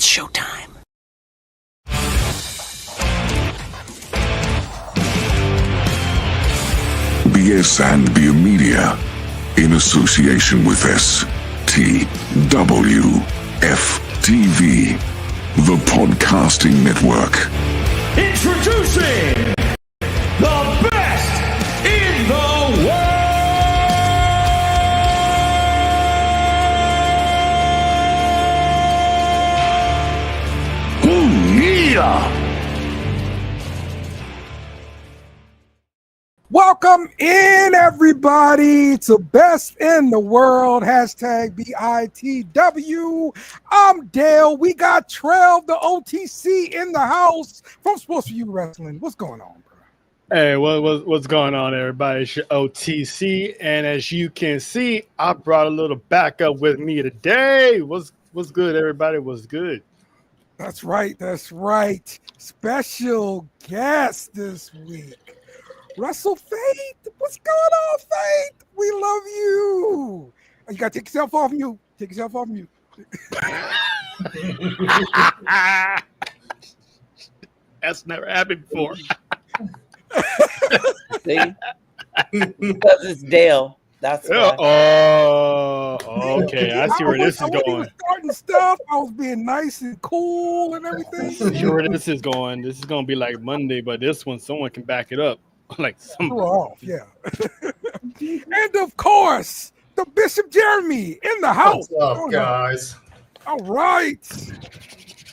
It's showtime. BS and Beer Media, in association with STWFTV, the Podcasting Network. Introducing the best in the world! Ooh, yeah! Welcome in, everybody, to Best in the World, hashtag BITW. I'm Dayle. We got Trell the OTC in the house from Sports for You Wrestling. What's going on, bro? Hey, what's going on, everybody? It's your OTC, and as you can see, I brought a little backup with me today. What's good, everybody? What's good? That's right. Special guest this week. Russell Faith, what's going on, Faith? We love you. You gotta take yourself off mute. That's never happened before. See? Because it's Dayle. That's why. Oh, okay. I see where this is going. Starting stuff. I was being nice and cool and everything. I see where this is going. This is gonna be like Monday, but this one, someone can back it up. Like some off, yeah. And of course, the Bishop Jeremy in the house. What's up, guys? All right.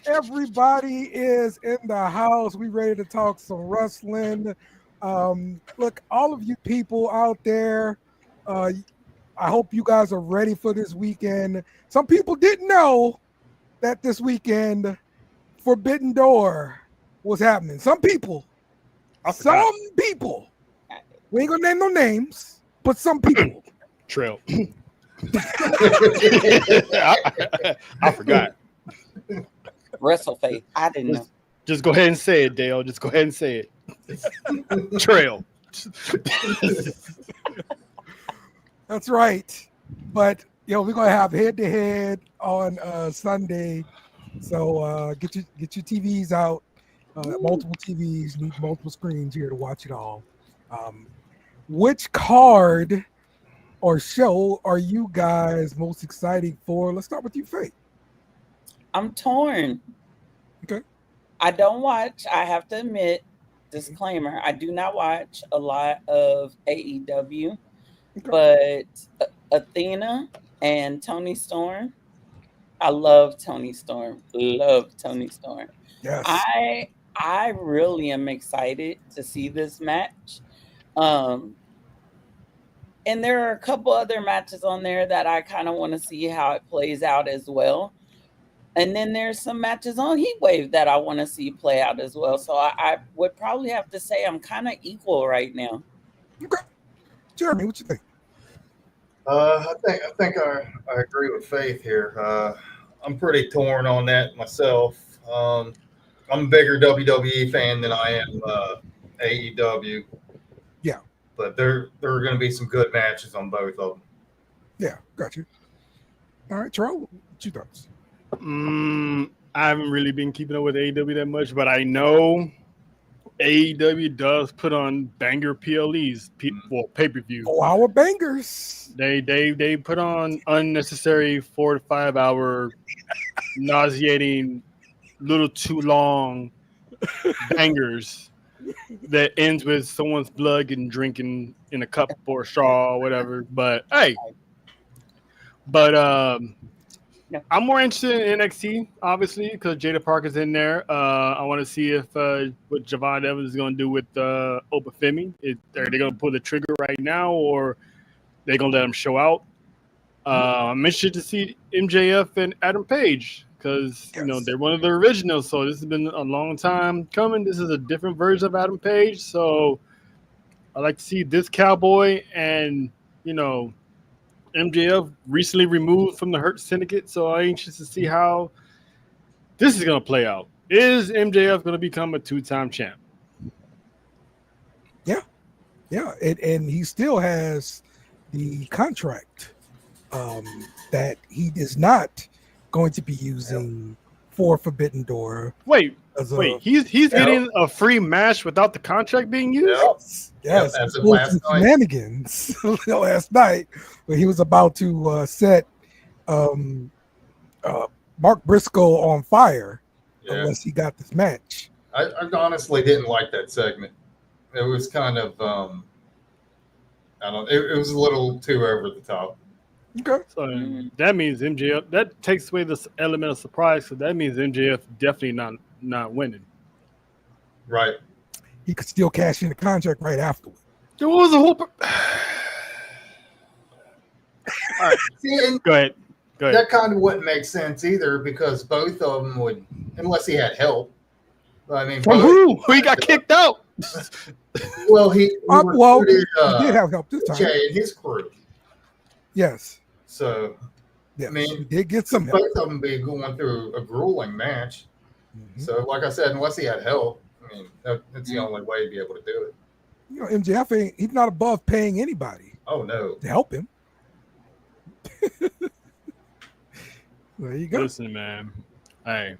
Everybody is in the house. We ready to talk some wrestling. Look, all of you people out there, I hope you guys are ready for this weekend. Some people didn't know that this weekend Forbidden Door was happening. Some people, we ain't gonna name no names, but some people. Trail. I forgot. Wrestle Faith. I didn't know. Just go ahead and say it, Dayle. Just go ahead and say it. Trail. That's right. But we're gonna have head-to-head on Sunday. So get your TVs out. Multiple TVs, need multiple screens here to watch it all. Which card or show are you guys most excited for? Let's start with you, Faith. I'm torn. Okay. I don't watch, I have to admit, disclaimer, I do not watch a lot of AEW, but Athena and Toni Storm, I love Toni Storm. Yes. I really am excited to see this match. And there are a couple other matches on there that I kind of want to see how it plays out as well. And then there's some matches on Heatwave that I want to see play out as well. So I would probably have to say I'm kind of equal right now. Okay. Jeremy, what you think? I think I agree with Faith here. I'm pretty torn on that myself. I'm a bigger WWE fan than I am AEW. Yeah. But there are going to be some good matches on both of them. Yeah, got you. All right, Charles, what you thoughts? I haven't really been keeping up with AEW that much, but I know AEW does put on banger PLEs, pay-per-view. Oh, our bangers. They put on unnecessary 4 to 5 hour nauseating, little too long bangers that ends with someone's blood getting drinking in a cup or a straw or whatever. But hey, I'm more interested in NXT, obviously, because Jada Parker's in there. I want to see if what Javon Evans is going to do with Obafemi. Are they going to pull the trigger right now, or they going to let him show out? I'm interested to see MJF and Adam Page because they're one of the originals. So this has been a long time coming. This is a different version of Adam Page. So I like to see this cowboy and MJF recently removed from the Hurt Syndicate. So I'm anxious to see how this is going to play out. Is MJF going to become a 2-time champ? Yeah, and he still has the contract that he is not going to be using for Forbidden Door. Wait, as a- wait. He's getting a free match without the contract being used. Yep. Yes, As of pulled last some night. shenanigans last night when he was about to set Mark Briscoe on fire Yeah. unless he got this match. I honestly didn't like that segment. It was kind of I don't. It was a little too over the top. Okay. So that means MJF. That takes away this element of surprise. So that means MJF definitely not winning. Right. He could still cash in the contract right afterward. There was a whole. All right, See, and go ahead. that kind of wouldn't make sense either because both of them would, unless he had help. I mean, From who? He got kicked out. Well, he recruited, he did have help this time. Jay and his crew. Yes. So, Yes. I mean, he did get some help. both of them be going through a grueling match. Mhm. So, like I said, unless he had help, I mean, that's the only way to be able to do it. You know, MJF he's not above paying anybody Oh no. to help him. There you go. Listen, man. Hey,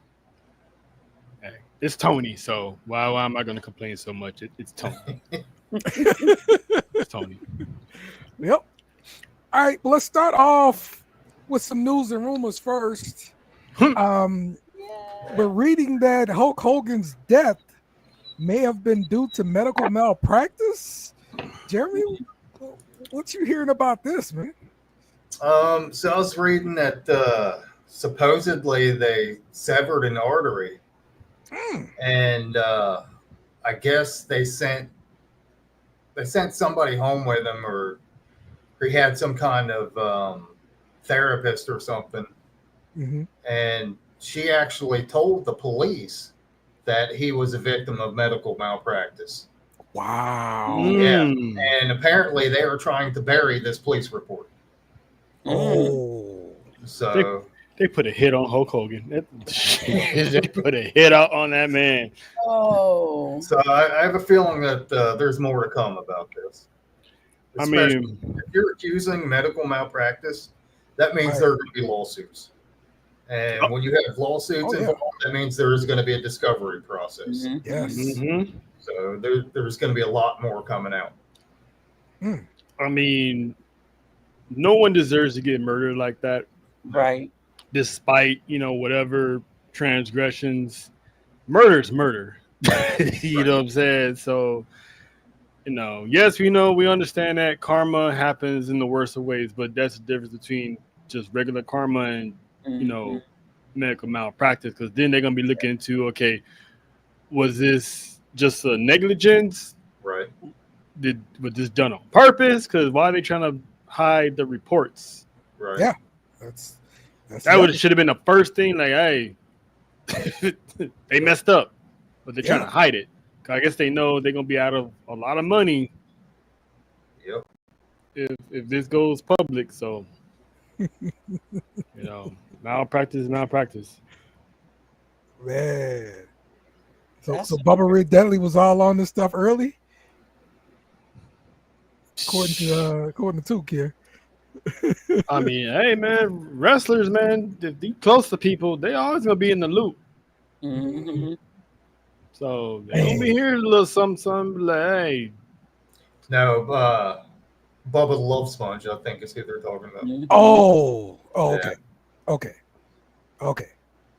it's Tony. So why am I going to complain so much? It's Tony. It's Tony. Yep. All right, well, let's start off with some news and rumors first. We're reading that Hulk Hogan's death may have been due to medical malpractice. Jeremy, what you hearing about this, man? So I was reading that supposedly they severed an artery, and I guess they sent somebody home with him, or he had some kind of therapist or something, and she actually told the police that he was a victim of medical malpractice. Wow. Yeah, and apparently they were trying to bury this police report. Oh. So they put a hit on Hulk Hogan. They put a hit out on that man. Oh. So I have a feeling that there's more to come about this. Especially if you're accusing medical malpractice, that means there are going to be lawsuits. And when you have lawsuits involved, that means there is going to be a discovery process. Yes. So there's going to be a lot more coming out. I mean, no one deserves to get murdered like that. Right. Despite, whatever transgressions. Murder's murder. You know what I'm saying? So, yes, we understand that karma happens in the worst of ways, but that's the difference between just regular karma and, medical malpractice, because then they're going to be looking into, okay, was this just a negligence? Right. Was this done on purpose? Because why are they trying to hide the reports? Right. Yeah. That should have been the first thing. Like, hey, they messed up, but they're trying to hide it. I guess they know they're gonna be out of a lot of money. Yep. If this goes public, so malpractice. Man. So Bubba Ray Dudley was all on this stuff early, according to Tuke here. I mean, hey man, wrestlers, man, if they close to people, they always gonna be in the loop. So they gonna be hearing a little something like, hey. No, Bubba the Love Sponge, I think is who they're talking about. Okay.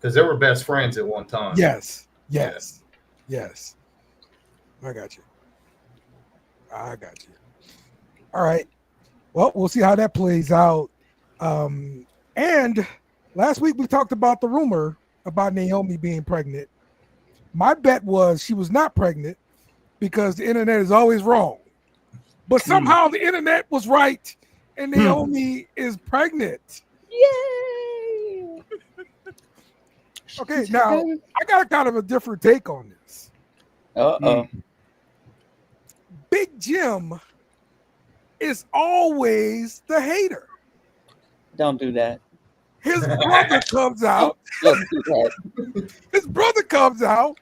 Because they were best friends at one time. Yes. I got you. All right. Well, we'll see how that plays out. And last week we talked about the rumor about Naomi being pregnant. My bet was she was not pregnant because the internet is always wrong. But somehow the internet was right and Naomi is pregnant. Yay! Okay, now I got a kind of a different take on this. Big Jim is always the hater. Don't do that. His brother comes out. Don't do that. His brother comes out.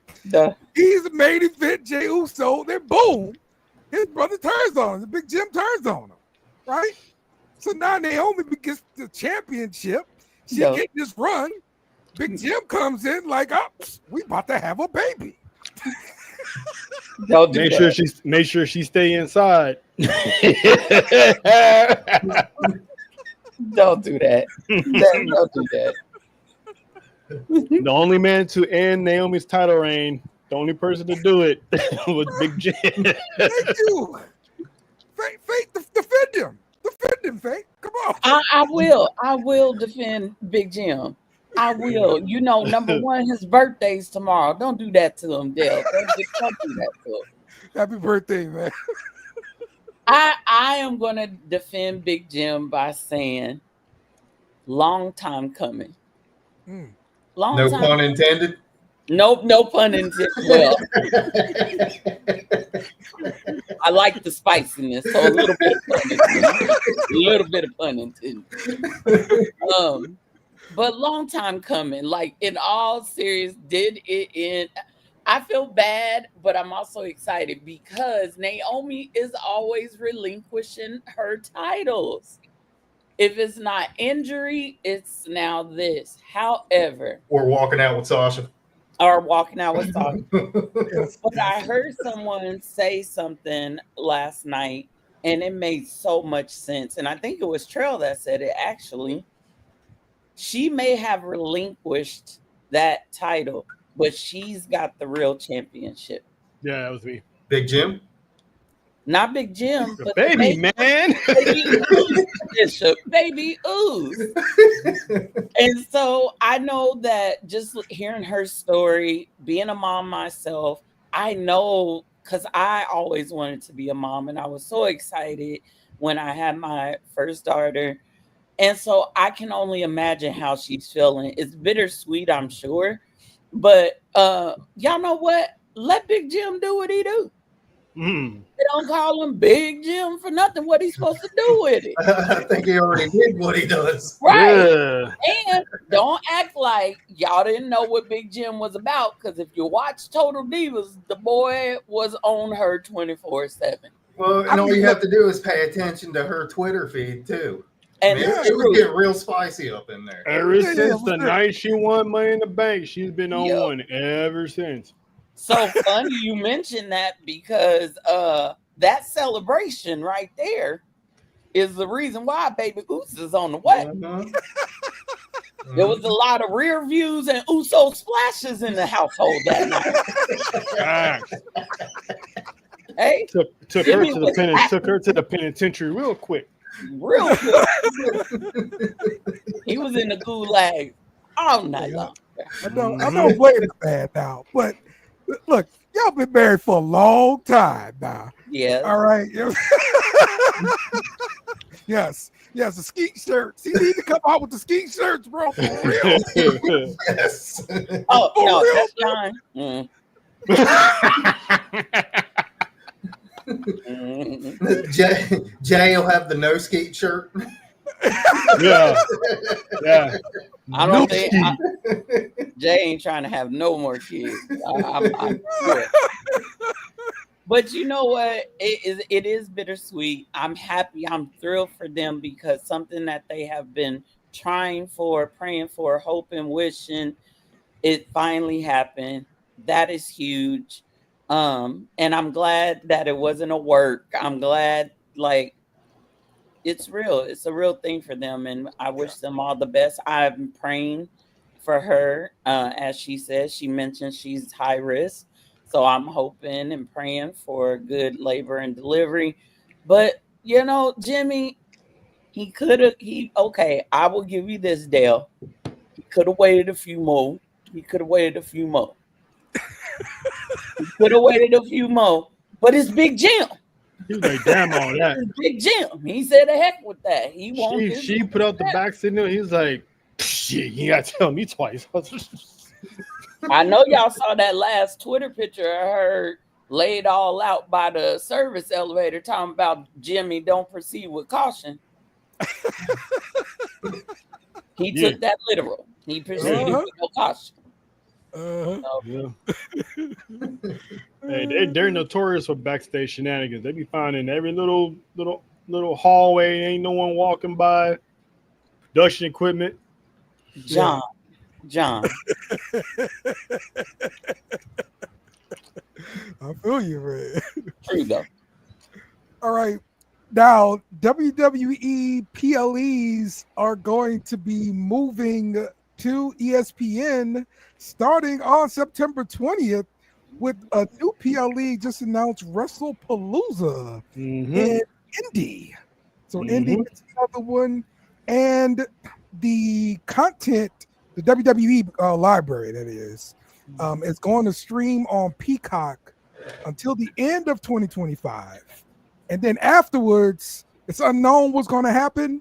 He's the main event Jey Uso. Then boom, his brother turns on him. The Big Jim turns on him, right? So now Naomi gets the championship. She get this run. Big Jim comes in like, oh, we about to have a baby. Don't do that. Make sure she stay inside. Don't do that. Don't do that. The only man to end Naomi's title reign, the only person to do it was Big Jim. Thank you. Faith, defend him. Defend him, Faith. Come on. I will defend Big Jim. I will. You know, number one, his birthday's tomorrow. Don't do that to him, Dayle. Don't do that to him. Happy birthday, man. I am gonna defend Big Jim by saying, long time coming. Long No time. pun intended. Nope, no pun intended. Well, I like the spiciness, so a little bit of pun intended. A little bit of pun intended. But long time coming. Like, in all serious, did it end? I feel bad, but I'm also excited because Naomi is always relinquishing her titles. If it's not injury, it's now this. However, Or walking out with Sasha. or walking out with Sasha. But I heard someone say something last night, and it made so much sense. And I think it was Trell that said it, actually. She may have relinquished that title, but she's got the real championship. Yeah, that was me. Big Jim. Not Big Jim, but Baby, man. Baby Ooze. And so I know that just hearing her story, being a mom myself, I know, because I always wanted to be a mom, and I was so excited when I had my first daughter. And so I can only imagine how she's feeling. It's bittersweet, I'm sure. But y'all know what? Let Big Jim do what he do. They don't call him Big Jim for nothing. What he's supposed to do with it? I think he already did what he does. Right. Yeah. And don't act like y'all didn't know what Big Jim was about, because if you watch Total Divas, the boy was on her 24/7. Well, and all you have to do is pay attention to her Twitter feed too. And Man, it was getting real spicy up in there. Ever since the night she won Money in the Bank, she's been on Yep. one ever since. so funny you mentioned that, because that celebration right there is the reason why Baby Oos is on the way. There was a lot of rear views and Uso splashes in the household that night. Hey, Took her to the penitentiary real quick. real quick. He was in the gulag all night long. I don't blame the man now, but look, y'all been married for a long time now. Yeah. All right. Yes. The skeet shirts. He need to come out with the skeet shirts, bro. For real. Yes. Oh, For no, real, that's bro. fine. Jay will have the no skeet shirt. Yeah. I don't think Jay ain't trying to have no more kids. I'm sure. But you know what? It is bittersweet. I'm happy. I'm thrilled for them, because something that they have been trying for, praying for, hoping, wishing, it finally happened. That is huge. And I'm glad that it wasn't a work. I'm glad, like, it's real. It's a real thing for them, and I wish them all the best. I'm praying for her. As she says, she mentioned she's high risk. So I'm hoping and praying for good labor and delivery. But, you know, Jimmy, okay, I will give you this, Dayle. He could have waited a few more. He could have waited a few more. But it's Big Jim. He was like, damn all that. It's Big Jim. He said, the heck with that. He won't. She put out the back signal. He was like, shit, you gotta tell me twice. I know y'all saw that last Twitter picture of her laid all out by the service elevator talking about Jimmy don't proceed with caution. He took that literal. He proceeded with no caution. Hey, they're notorious for backstage shenanigans. They be finding every little hallway, ain't no one walking by, production equipment. John, John. I feel you, man. True though. All right. Now, WWE PLEs are going to be moving to ESPN starting on September 20th with a new PLE just announced, WrestlePalooza in Indy. So Indy gets another one. And the content, the WWE library, that is going to stream on Peacock until the end of 2025. And then afterwards, it's unknown what's going to happen.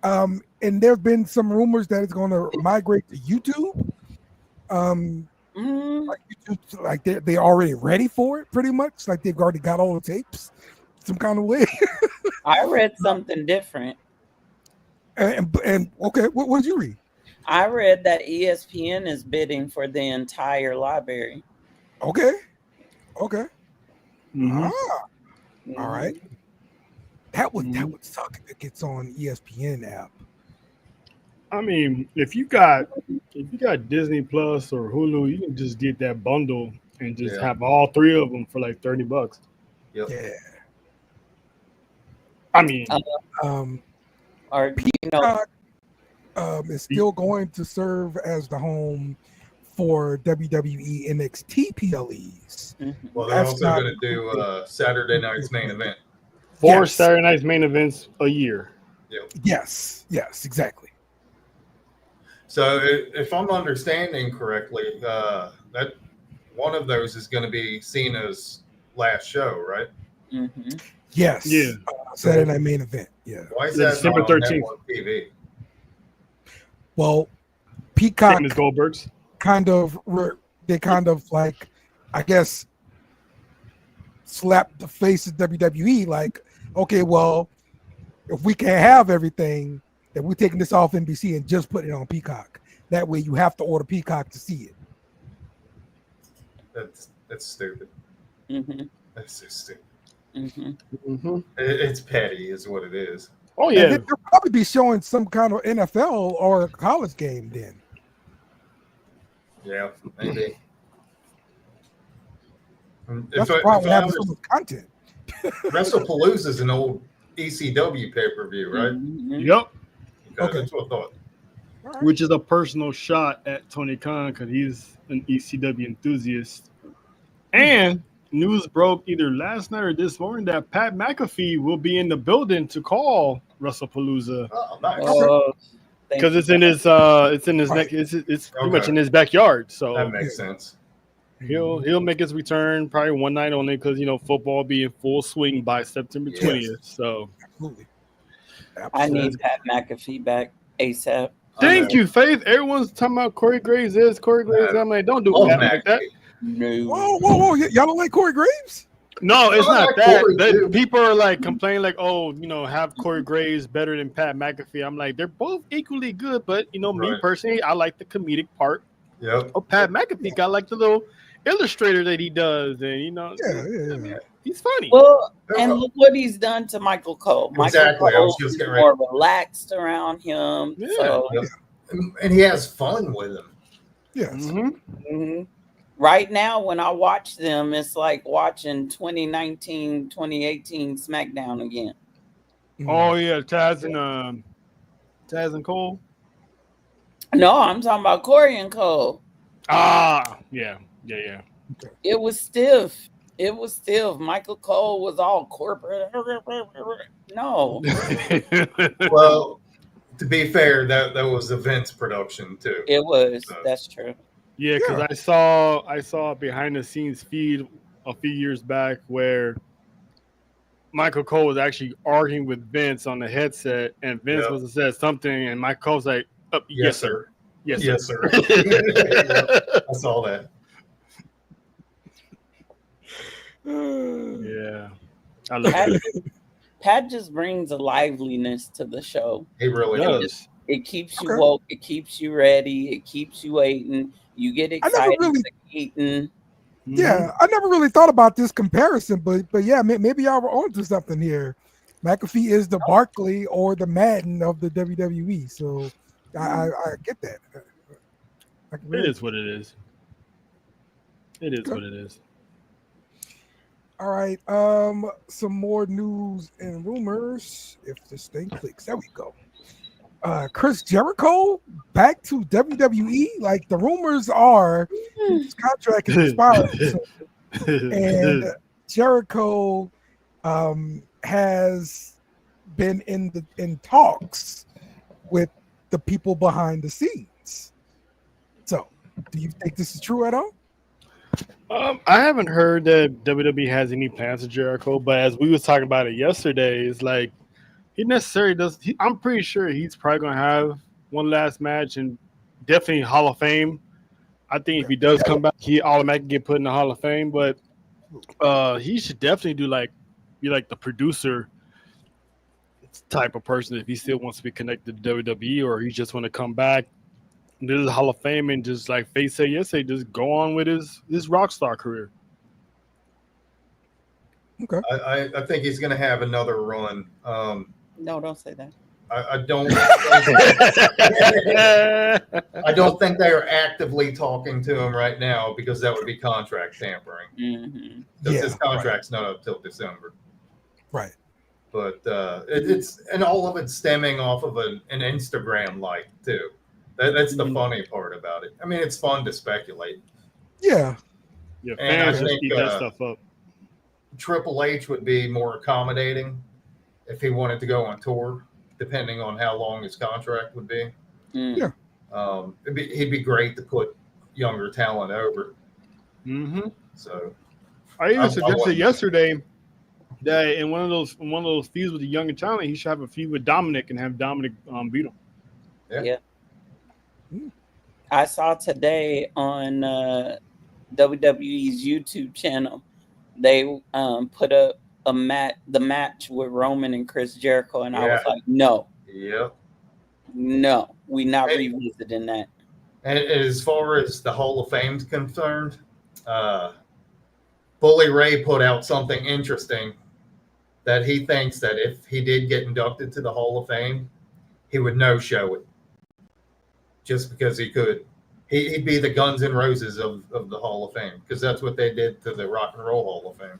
And there have been some rumors that it's going to migrate to YouTube. Like they're already ready for it, pretty much. Like they've already got all the tapes, some kind of way. I read something different. And okay, what did you read? I read that ESPN is bidding for the entire library. Okay. Mm-hmm. All right. That would suck if it gets on ESPN app. I mean, if you got Disney Plus or Hulu, you can just get that bundle and just have all three of them for like $30. Yep. Yeah. I mean, or Peacock is still going to serve as the home for WWE NXT PLEs. Well, they're also going to do Saturday night's main event. 4 Saturday night's main events a year. Yep. Yes, exactly. So if I'm understanding correctly, that one of those is going to be seen as last show, right? Mm-hmm. Yes. Yeah. Saturday night main event. Yeah. Why is that December not on 13th. network TV? Well, Peacock Same as Goldberg's. they kind of like, I guess, slapped the face of WWE like, okay, well, if we can't have everything, then we're taking this off NBC and just putting it on Peacock. That way you have to order Peacock to see it. That's stupid. Mm-hmm. That's so stupid. Mm-hmm. Mm-hmm. It's petty is what it is. Oh And yeah. then they'll probably be showing some kind of NFL or college game then. Yeah, maybe. That's the problem with having so much content. WrestlePalooza is an old ECW pay-per-view, right? Mm-hmm. Yep. Okay. That's what I thought. All right. Which is a personal shot at Tony Khan because he's an ECW enthusiast. And news broke either last night or this morning that Pat McAfee will be in the building to call WrestlePalooza Oh, nice. because it's in his neck. It's pretty much in his backyard. So That makes sense. he'll make his return probably one night only because football will be in full swing by September 20th. So Absolutely. I need Pat McAfee back ASAP. thank you, Faith. Everyone's talking about Corey Graves this, Corey Graves. I'm like, don't do Love that like that. No. Whoa. Y'all don't like Corey Graves? No, it's I not like that. Corey, too. People are like complaining, like, oh, have Corey Graves better than Pat McAfee. I'm like, they're both equally good, but me Right. personally, I like the comedic part Yep. of Pat McAfee. I like the little illustrator that he does, and Yeah. he's funny. Well, and look what he's done to Michael Cole. Exactly. I Michael was Cole just is getting more relaxed around him. Yeah. So, Yep. And he has fun with him. Yes. mhm. Right now, when I watch them, it's like watching 2019, 2018 SmackDown again. Oh yeah, Taz and Cole. No, I'm talking about Corey and Cole. Yeah. It was stiff. Michael Cole was all corporate. No. Well, to be fair, that was a Vince production too. It was. That's true. Yeah, because I saw a behind the scenes feed a few years back where Michael Cole was actually arguing with Vince on the headset, and Vince must have said something, and Michael Cole's like, "Yes, sir. Yes, sir. I saw that. Yeah, I love it. Pat just brings a liveliness to the show. He really does. It keeps you woke. It keeps you ready. It keeps you waiting. You get excited. Eating. Yeah, I never really thought about this comparison, but yeah, maybe y'all were onto something here. McAfee is the Barkley or the Madden of the WWE, so I get that. It is what it is. It is Okay. what it is. All right. Some more news and rumors. If this thing clicks, there we go. Chris Jericho back to WWE. Like the rumors are, his contract is expiring, and Jericho has been in talks with the people behind the scenes. So, do you think this is true at all? I haven't heard that WWE has any plans for Jericho, but as we was talking about it yesterday, it's like he necessarily does. I'm pretty sure he's probably gonna have one last match and definitely Hall of Fame. I think if he does come back, he automatically get put in the Hall of Fame. But he should definitely be like the producer type of person if he still wants to be connected to WWE, or he just want to come back. This is Hall of Fame and just like Faith said yesterday, just go on with his rock star career. Okay. I think he's going to have another run. No, don't say that. I don't. I don't think they are actively talking to him right now because that would be contract tampering. Mm-hmm. Because his contract's not up till December. Right. But it's and all of it's stemming off of an Instagram like too. That's the funny part about it. I mean, it's fun to speculate. Yeah. Yeah, And I fans just think eat that stuff up. Triple H would be more accommodating if he wanted to go on tour, depending on how long his contract would be. Yeah. He'd be great to put younger talent over. Mm-hmm. So I even suggested yesterday that in one of those feuds with the younger talent, he should have a feud with Dominic and have Dominic beat him. Yeah. I saw today on WWE's YouTube channel, they put up the match with Roman and Chris Jericho, and I was like, no, we not revisiting that. And as far as the Hall of Fame's concerned, Bully Ray put out something interesting that he thinks that if he did get inducted to the Hall of Fame, he would no-show it. Just because he could. He'd be the Guns N' Roses of the Hall of Fame, because that's what they did to the Rock and Roll Hall of Fame.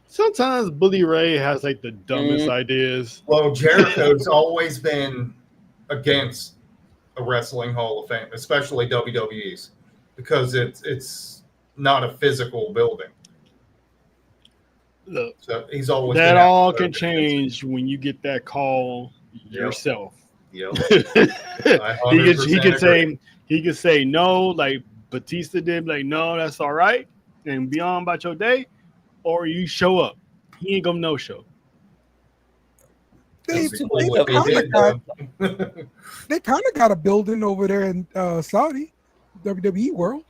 Sometimes Bully Ray has like the dumbest ideas. Well, Jericho's always been against a wrestling Hall of Fame, especially WWE's, because it's not a physical building. Look, so he's always that all can change when you get that call yourself. Yep. he could say no, like Batista did, like no, that's all right, and be on about your day, or you show up. He ain't gonna no show. They kind of got a building over there in Saudi, WWE World.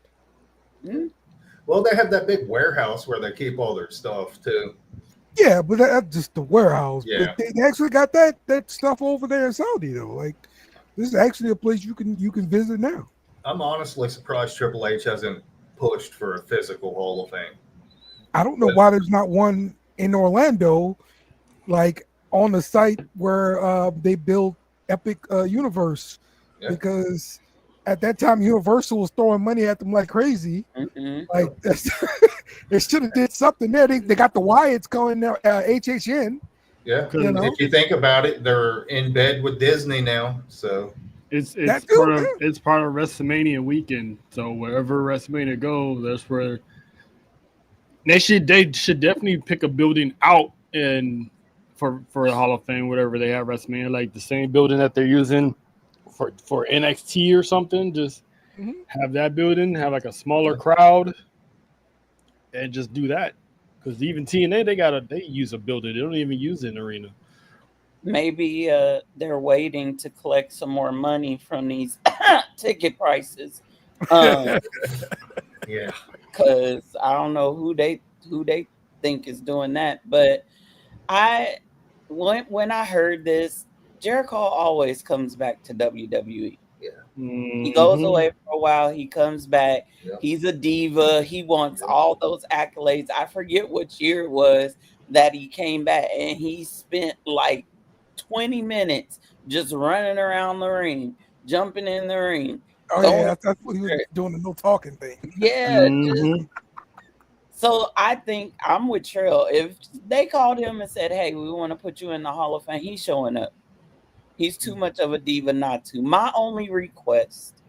Well, they have that big warehouse where they keep all their stuff too. Yeah, but that's just the warehouse. Yeah. But they actually got that stuff over there in Saudi though. Like this is actually a place you can visit now. I'm honestly surprised Triple H hasn't pushed for a physical Hall of Fame. I don't know why there's not one in Orlando, like on the site where they built Epic Universe, because at that time Universal was throwing money at them like crazy. Like they should have did something there. They got the Wyatts going now, HHN. Yeah, if you think about it, they're in bed with Disney now, so it's part of WrestleMania weekend. So wherever WrestleMania goes, that's where they should definitely pick a building out and for the Hall of Fame, whatever they have WrestleMania, like the same building that they're using for NXT or something. Just have that building, have like a smaller crowd, and just do that. Because even TNA, they use a building. They don't even use an arena. Maybe they're waiting to collect some more money from these ticket prices. Yeah, because I don't know who they think is doing that. But when I heard this, Jericho always comes back to WWE. Yeah, he goes away for a while. He comes back. Yeah. He's a diva. He wants all those accolades. I forget which year it was that he came back, and he spent like 20 minutes just running around the ring, jumping in the ring. Oh Don't- yeah, that's what he was doing, the no talking thing. Yeah. Mhm. So I think I'm with Trell. If they called him and said, "Hey, we want to put you in the Hall of Fame," he's showing up. He's too much of a diva not to. My only request,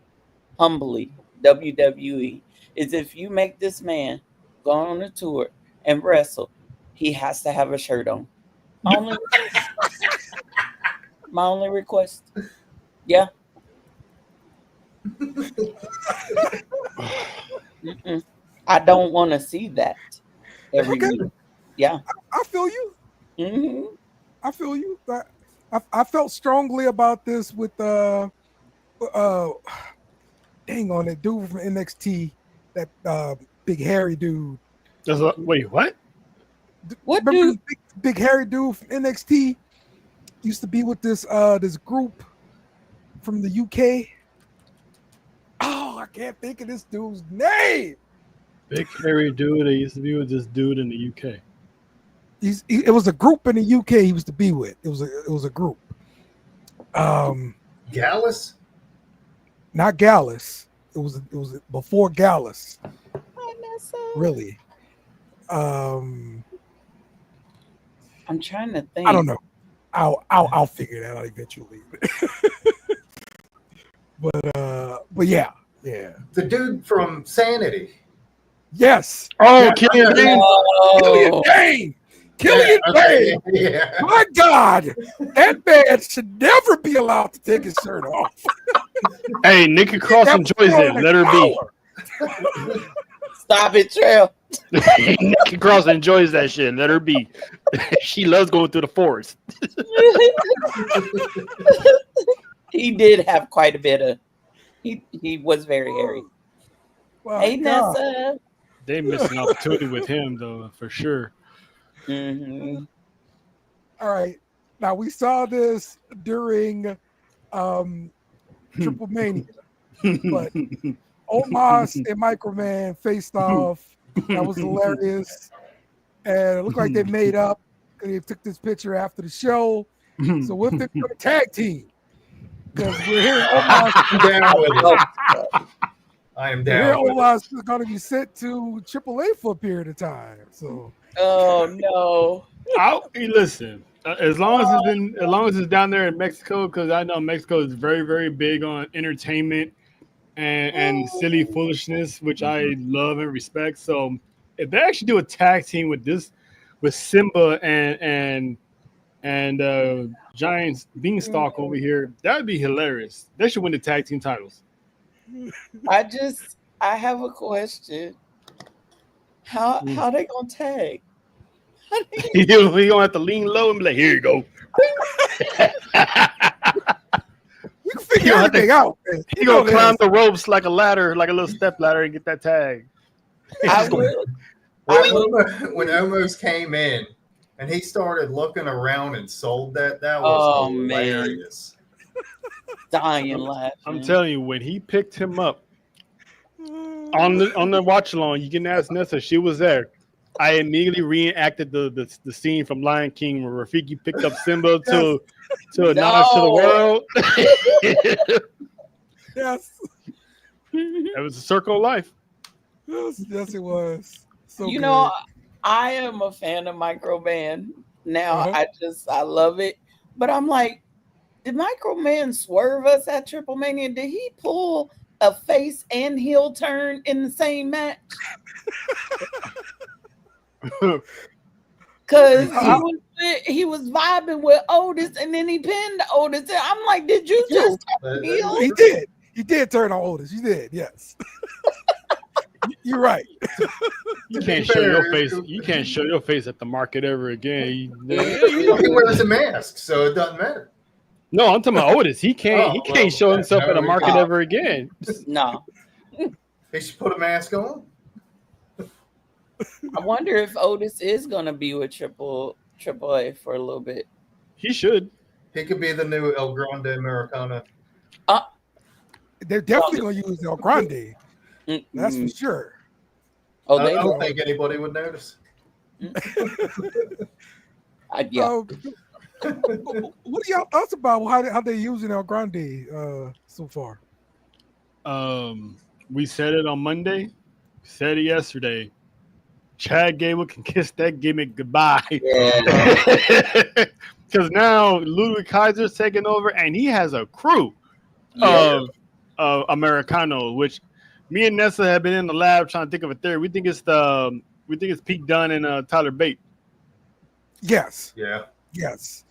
humbly, WWE, is if you make this man go on a tour and wrestle, he has to have a shirt on. My only request. My only request. Yeah. Mm-mm. I don't want to see that every Okay. week. Yeah. I feel you. hmm I feel you. I felt strongly about this with dang on that dude from NXT, that big hairy dude. Wait, what? What Remember dude? this big hairy dude from NXT used to be with this this group from the UK. Oh, I can't think of this dude's name. Big hairy dude that used to be with this dude in the UK. It was a group in the UK he was to be with. It was a group. Gallus? Not Gallus. It was before Gallus. Really. I'm trying to think. I don't know. I'll figure that out eventually. but yeah. The dude from Sanity. Yes. Oh, Yeah, Killian Dane. Killian Oh, Dane. Killian okay, Dane. yeah. My God, that man should never be allowed to take his shirt off. Hey, Nikki Cross enjoys it. Let her be. stop it, Trail. Nikki Cross enjoys that shit. Let her be. She loves going through the forest. He did have quite a bit of. He was very hairy. My Hey, God. Nessa. They missed an opportunity with him, though, for sure. Mm-hmm. All right. Now we saw this during Triple Mania, but Omos and Microman faced off. That was hilarious. And it looked like they made up. They took this picture after the show. So what if they put a tag team? Because we're hearing Omos. I'm down with it. I am We're hearing down with it. Omos is going to be sent to AAA for a period of time. So Oh no. Hey, listen. As long as it's down there in Mexico, because I know Mexico is very, very big on entertainment and silly foolishness, which I love and respect. So if they actually do a tag team with Simba and Giants Beanstalk over here, that would be hilarious. They should win the tag team titles. I have a question. How they gonna tag? He gonna have to lean low and be like, "Here you go." we can figure You have to- everything out. Man. He gonna climb the ropes like a ladder, like a little step ladder, and get that tag. I will. When Omos came in and he started looking around and sold that was Oh, man. hilarious. Dying laughing. I'm telling you, when he picked him up on the watch along, you can ask Nessa, she was there. I immediately reenacted the scene from Lion King where Rafiki picked up Simba to a nod to the world. Yes. It was a circle of life. Yes, it was. So You good. know, I am a fan of Microman. Now I love it. But I'm like, did Microman swerve us at Triple Mania? Did he pull a face and heel turn in the same match? Because he was vibing with Otis and then he pinned Otis. I'm like, did you just turn heel? He did. He did turn on Otis. He did. Yes. You're right. You can't show your face. You can't show your face at the market ever again. He wears a mask, so it doesn't matter. No, I'm talking about Otis. He can't. He can't show himself at the market no. ever again. No. He should put a mask on. I wonder if Otis is going to be with Triple A for a little bit. He should. He could be the new El Grande Americana. They're definitely going to use El Grande. That's for sure. Oh, I they don't think anybody would notice. yeah. What do y'all thoughts about how they using El Grande so far? We said it on Monday. Said it yesterday. Chad Gable can kiss that gimmick goodbye. Yeah. Because now Ludwig Kaiser's taking over, and he has a crew Yeah. of Americano, which me and Nessa have been in the lab trying to think of a theory. We think it's Pete Dunne and Tyler Bate. Yes, Yeah. yes.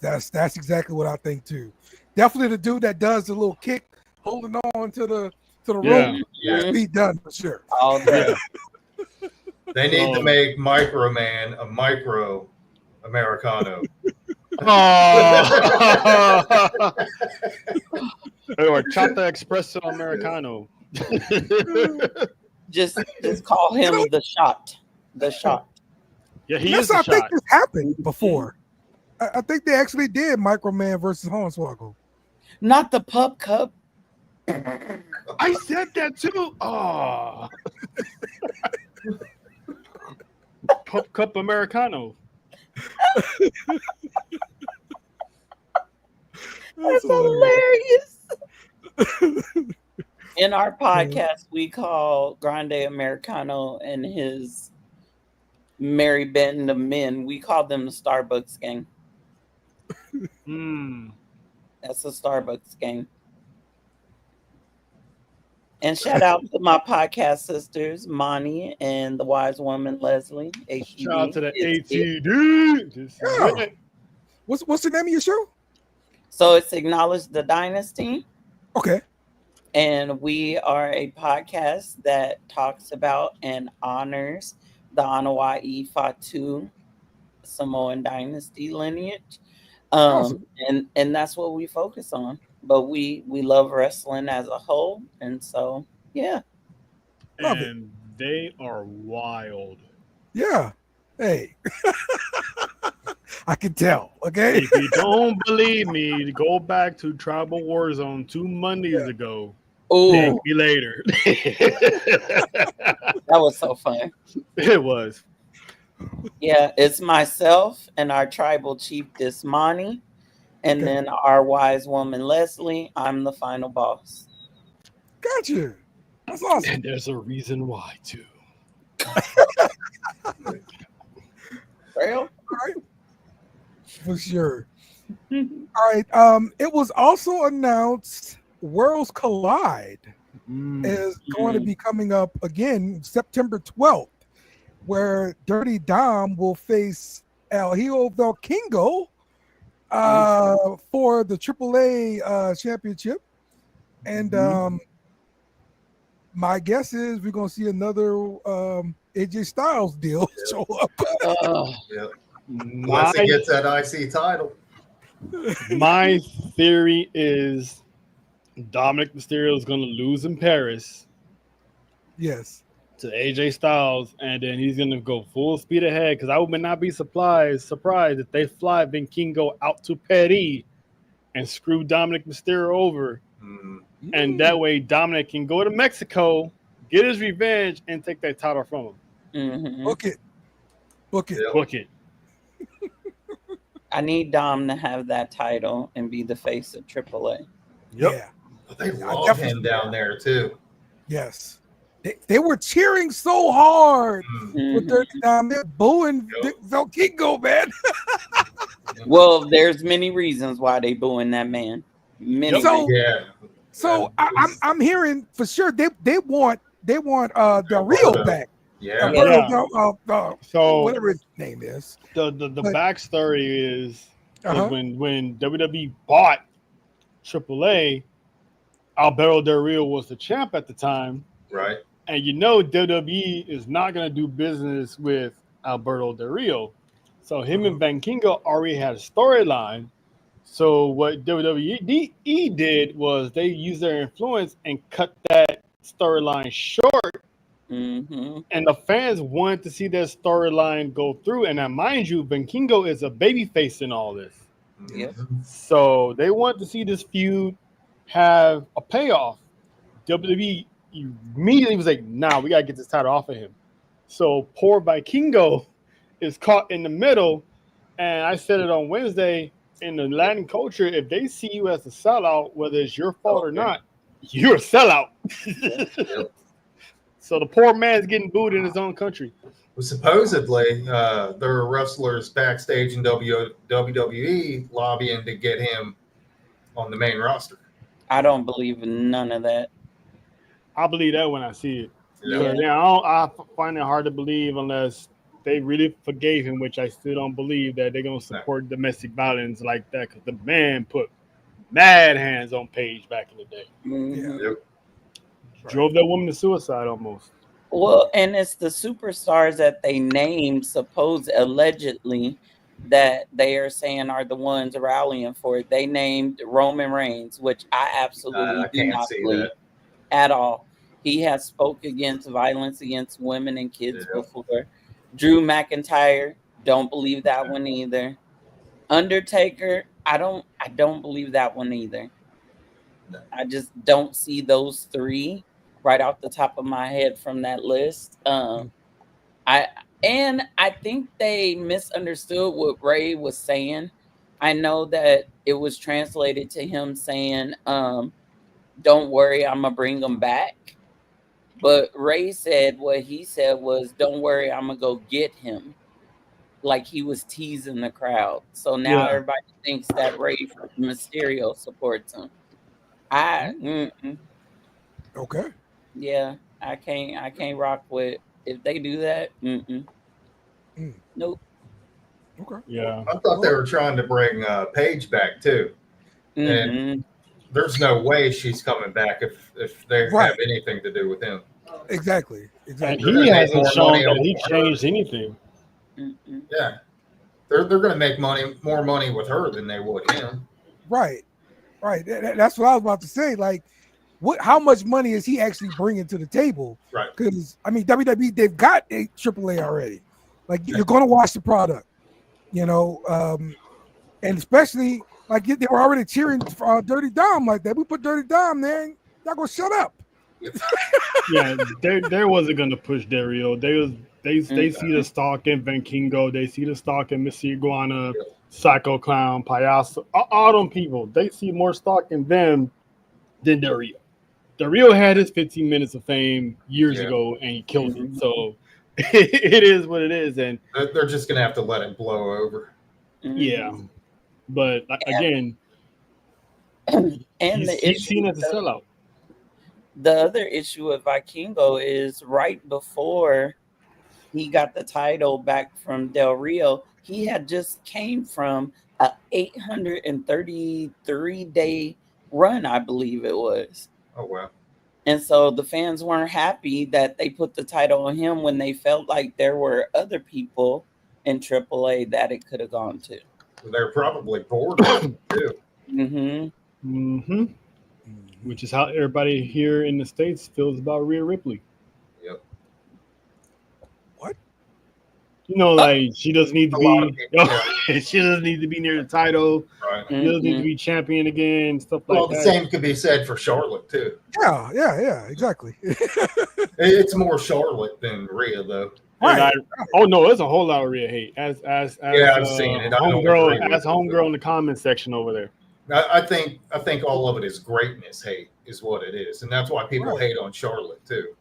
That's exactly what I think too. Definitely the dude that does the little kick, holding on to the rope. Yeah. Be done for sure. All day. They need to make Micro Man a micro Americano. Oh. Or Chata Espresso Americano. Just call him the shot. The shot. Yeah, he Yes, is the I think shot. this happened before. I think they actually did Micro Man versus Hornswoggle. Not the Pup Cup. I said that too. Oh. Pup Cup Americano. That's hilarious. In our podcast, we call Grande Americano and his Merry Band of Men. We call them the Starbucks gang. That's the Starbucks gang. And shout out to my podcast sisters, Monty and the wise woman Leslie. HED. Shout out to the It's it. ATD. This is Yeah. it. What's the name of your show? So it's Acknowledge the Dynasty. Okay. And we are a podcast that talks about and honors the Anawa'i Fatu Samoan dynasty lineage. Awesome. And that's what we focus on. But we love wrestling as a whole. And so, yeah. Love it. And they are wild. Yeah. Hey. I can tell. Okay. If you don't believe me, go back to Tribal Warzone 2 Mondays ago. Thank Oh, me later. that was so fun. It was. Yeah, it's myself and our tribal chief Dismani, and then our wise woman Leslie. I'm the final boss. Gotcha. That's awesome. And there's a reason why, too. Real? All right. For sure. All right. It was also announced Worlds Collide is going to be coming up again September 12th, where Dirty Dom will face El Hijo del Kingo for the AAA championship. And my guess is we're going to see another AJ Styles deal show up. Yeah. Once he gets that IC title. My theory is Dominic Mysterio is going to lose in Paris Yes. to AJ Styles, and then he's going to go full speed ahead, because I would not be surprised if they fly Ben Kingo out to Paris and screw Dominic Mysterio over. And that way Dominic can go to Mexico, get his revenge, and take that title from him. Mm-hmm. Book it. Book it. Yeah. Book it. I need Dom to have that title and be the face of AAA. Yeah. They love definitely- him down there too. Yes. They were cheering so hard with Mhm. Dirty Dom. They're booing Del Kingo, man. Well, there's many reasons why they booing that man. Many. So- Yeah. So I'm hearing for sure they want Del Rio back. Yeah. So whatever his name is. the But- backstory is Uh-huh. when WWE bought AAA, Alberto Del Rio was the champ at the time, Right. and WWE is not going to do business with Alberto Del Rio. So him and Van Kingo already had a storyline. So what WWE did was they used their influence and cut that storyline short. Mm-hmm. And the fans wanted to see that storyline go through. And now, mind you, Ben Kingo is a babyface in all this. Yep. So they want to see this feud have a payoff. WWE immediately was like, nah, we got to get this title off of him. So poor Vikingo is caught in the middle, And I said it on Wednesday. In the Latin culture, if they see you as a sellout, whether it's your fault or not, you're a sellout. Yep. So the poor man's getting booed in his own country. Well, supposedly, there are wrestlers backstage in WWE lobbying to get him on the main roster. I don't believe in none of that. I believe that when I see it. Yeah. Yeah, I find it hard to believe unless they really forgave him, which I still don't believe that they're going to support domestic violence like that, because the man put mad hands on Paige back in the day. Mhm. Yep. Drove that woman to suicide almost. Well, and it's the superstars that they named, allegedly, that they are saying are the ones rallying for it. They named Roman Reigns, which I absolutely I do can't not see believe that. at all. He has spoke against violence against women and kids before. Drew McIntyre, don't believe that one either. Undertaker, I don't believe that one either. No. I just don't see those three right off the top of my head from that list. I think they misunderstood what Ray was saying. I know that it was translated to him saying, don't worry, I'm gonna bring them back. But Ray said what he said was, don't worry, I'm gonna go get him. Like he was teasing the crowd. So now everybody thinks that Ray Mysterio supports him. Okay. Yeah, I can't rock with if they do that. Nope. Okay. Yeah. I thought they were trying to bring Paige back too. And there's no way she's coming back if they have anything to do with him. Exactly. And he hasn't shown that he changed anything. Yeah. They're going to make more money with her than they would him. Right. That's what I was about to say. Like, how much money is he actually bringing to the table? Right. Because I mean, WWE, they've got a AAA already. Like, you're going to watch the product, and especially like they were already cheering Dirty Dom like that. We put Dirty Dom there, and y'all gonna shut up. Yeah, they wasn't gonna push Dario. They see the stock in Vankingo. They see the stock in Missy Iguana, Psycho Clown, Payaso. All them people. They see more stock in them than Dario. Dario had his 15 minutes of fame years ago, and he killed it. So it is what it is, and they're just gonna have to let it blow over. Yeah, but again, and he's seen as a sellout. The other issue with Vikingo is right before he got the title back from Del Rio, he had just came from a 833-day run, I believe it was. Oh, wow. And so the fans weren't happy that they put the title on him when they felt like there were other people in AAA that it could have gone to. They're probably bored of it too. Which is how everybody here in the States feels about Rhea Ripley. Yep. What? Like she doesn't need to be. She doesn't need to be near the title. Right. She doesn't need to be champion again. Stuff like that. Well, the same could be said for Charlotte too. Yeah, exactly. It's more Charlotte than Rhea, though. Right. No, there's a whole lot of Rhea hate. As I've seen it. Homegirl in the comments section over there. I think all of it is greatness hate is what it is, and that's why people hate on Charlotte too.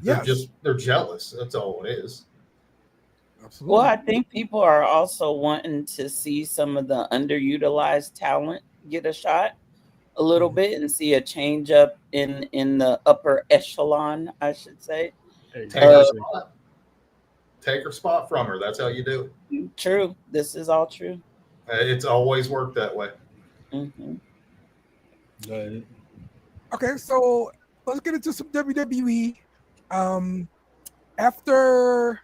They're jealous. That's all it is. Absolutely. Well, I think people are also wanting to see some of the underutilized talent get a shot a little bit and see a change up in the upper echelon, I should say. Take her spot from her. That's how you do it. True. This is all true. It's always worked that way. Okay, so let's get into some WWE. After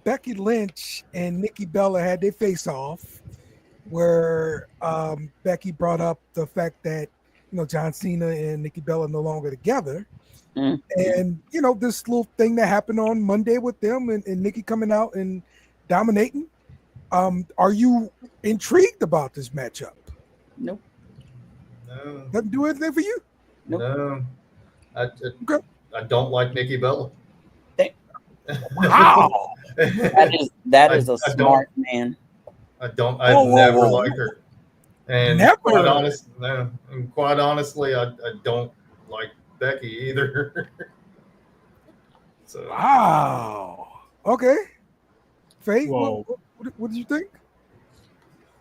Becky Lynch and Nikki Bella had their face off, where Becky brought up the fact that John Cena and Nikki Bella are no longer together, and this little thing that happened on Monday with them and Nikki coming out and dominating. Are you intrigued about this matchup? Nope. No. Doesn't do anything for you? Nope. No. I don't like Nikki Bella. Wow. That is a smart man. I've Whoa, whoa, never whoa. liked her. And Never. quite honestly, I don't like Becky either. So Wow. Okay. Faith, Whoa. what did you think?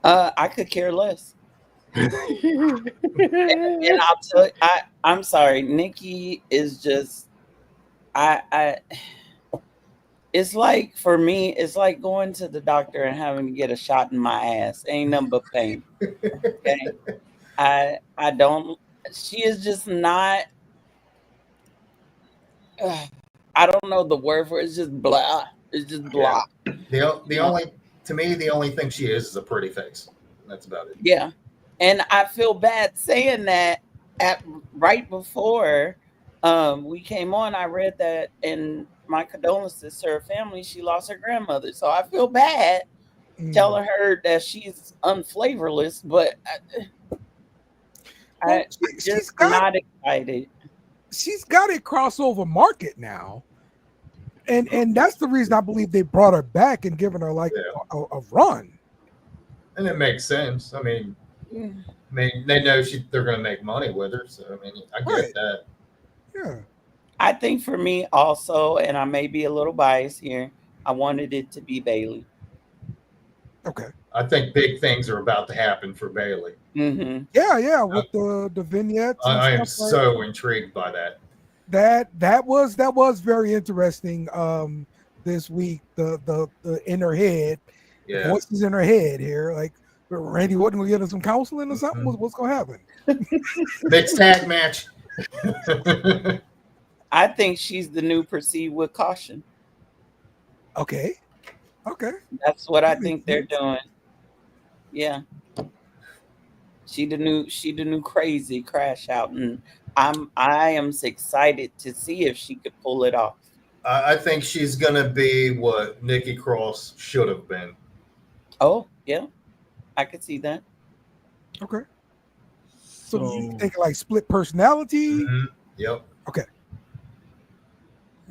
I could care less. And I'll tell you, I'm sorry, Nikki is just I it's like for me, it's like going to the doctor and having to get a shot in my ass. Ain't nothing but pain. Okay. I don't she is just not I don't know the word for it. It's just blah. It's just blah. the only thing she is a pretty face. That's about it. Yeah. And I feel bad saying that at right before we came on, I read that in my condolences to her family, she lost her grandmother. So I feel bad telling her that she's unflavorless, but I'm just not excited. She's got a crossover market now. And that's the reason I believe they brought her back and given her like a run. And it makes sense. I mean, they know they're going to make money with her. So, I mean, I get that. Yeah. I think for me also, and I may be a little biased here, I wanted it to be Bayley. Okay. I think big things are about to happen for Bayley. Mm-hmm. Yeah, with the vignettes. I am so intrigued by that. That was very interesting. This week, the in her head, voices in her head here, like Randy wasn't gonna get her some counseling or something. What's gonna happen? Mixed tag match. I think she's the new Proceed with Caution. Okay. That's what I think they're doing. Yeah. She the new crazy Crash Out, and I am excited to see if she could pull it off. I think she's gonna be what Nikki Cross should have been. Oh yeah, I could see that. Okay. So you think like split personality? Mm-hmm. Yep. Okay.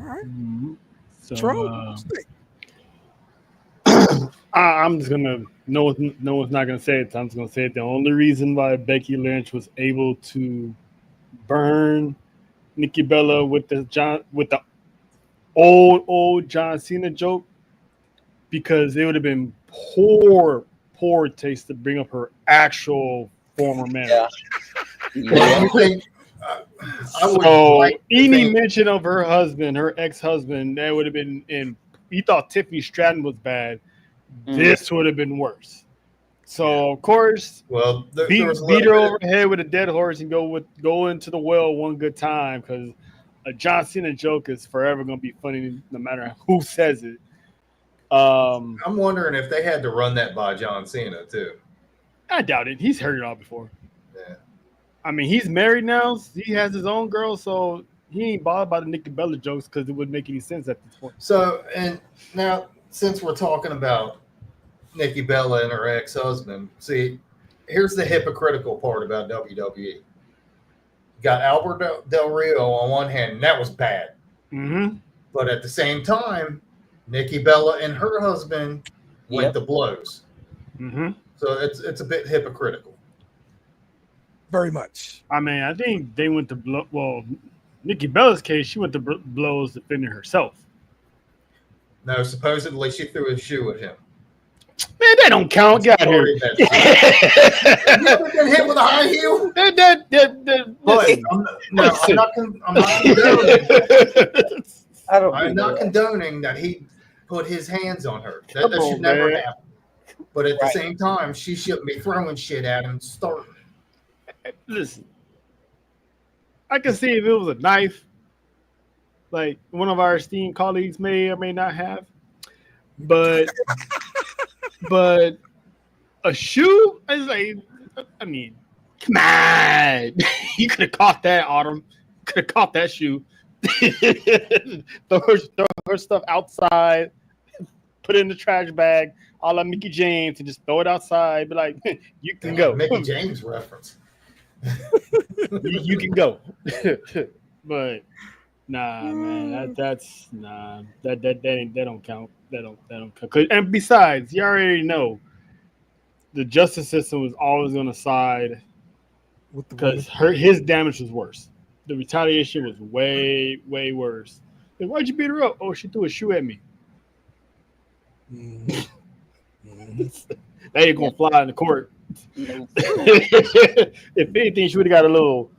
All right. So, Trell, I'm just gonna no one's not gonna say it. So I'm just gonna say it. The only reason why Becky Lynch was able to burn Nikki Bella with the old John Cena joke, because it would have been poor taste to bring up her actual former marriage. Yeah. Any mention of her husband, her ex-husband, that would have been in. You thought Tiffany Stratton was bad. This would have been worse. So of course, beat her over the head with a dead horse and go into the well one good time, because a John Cena joke is forever going to be funny no matter who says it. I'm wondering if they had to run that by John Cena too. I doubt it. He's heard it all before. Yeah. I mean, he's married now. He has his own girl, so he ain't bothered by the Nikki Bella jokes because it wouldn't make any sense at this point. So, and now since we're talking about Nikki Bella and her ex-husband, see, here's the hypocritical part about WWE. You got Albert Del Rio on one hand, and that was bad. Mm-hmm. But at the same time, Nikki Bella and her husband went to blows. Mm-hmm. So it's a bit hypocritical. Very much. I mean, I think they went to blow. Well, Nikki Bella's case, she went to blows defending herself. No, supposedly she threw a shoe at him. Man, that don't count. Get out here. You ever been hit with a high heel? I'm not condoning that he put his hands on her. That should never happen. But at the same time, she shouldn't be throwing shit at him starting. Listen, I can see if it was a knife, like one of our esteemed colleagues may or may not have, but a shoe, I mean, come on, you could have caught that, Autumn. Could have caught that shoe. throw her stuff outside, put it in the trash bag, a la Mickey James, and just throw it outside. Be like, you can go. Mickey James reference. you can go. But nah, man, that's nah. That don't count. That don't count. And besides, you already know the justice system was always going to side with the because women. his damage was worse. The retaliation was way, way worse. Like, why'd you beat her up? Oh, she threw a shoe at me. Mhm. Mhm. That ain't gonna fly in the court. Nope. If anything, she would have got a little,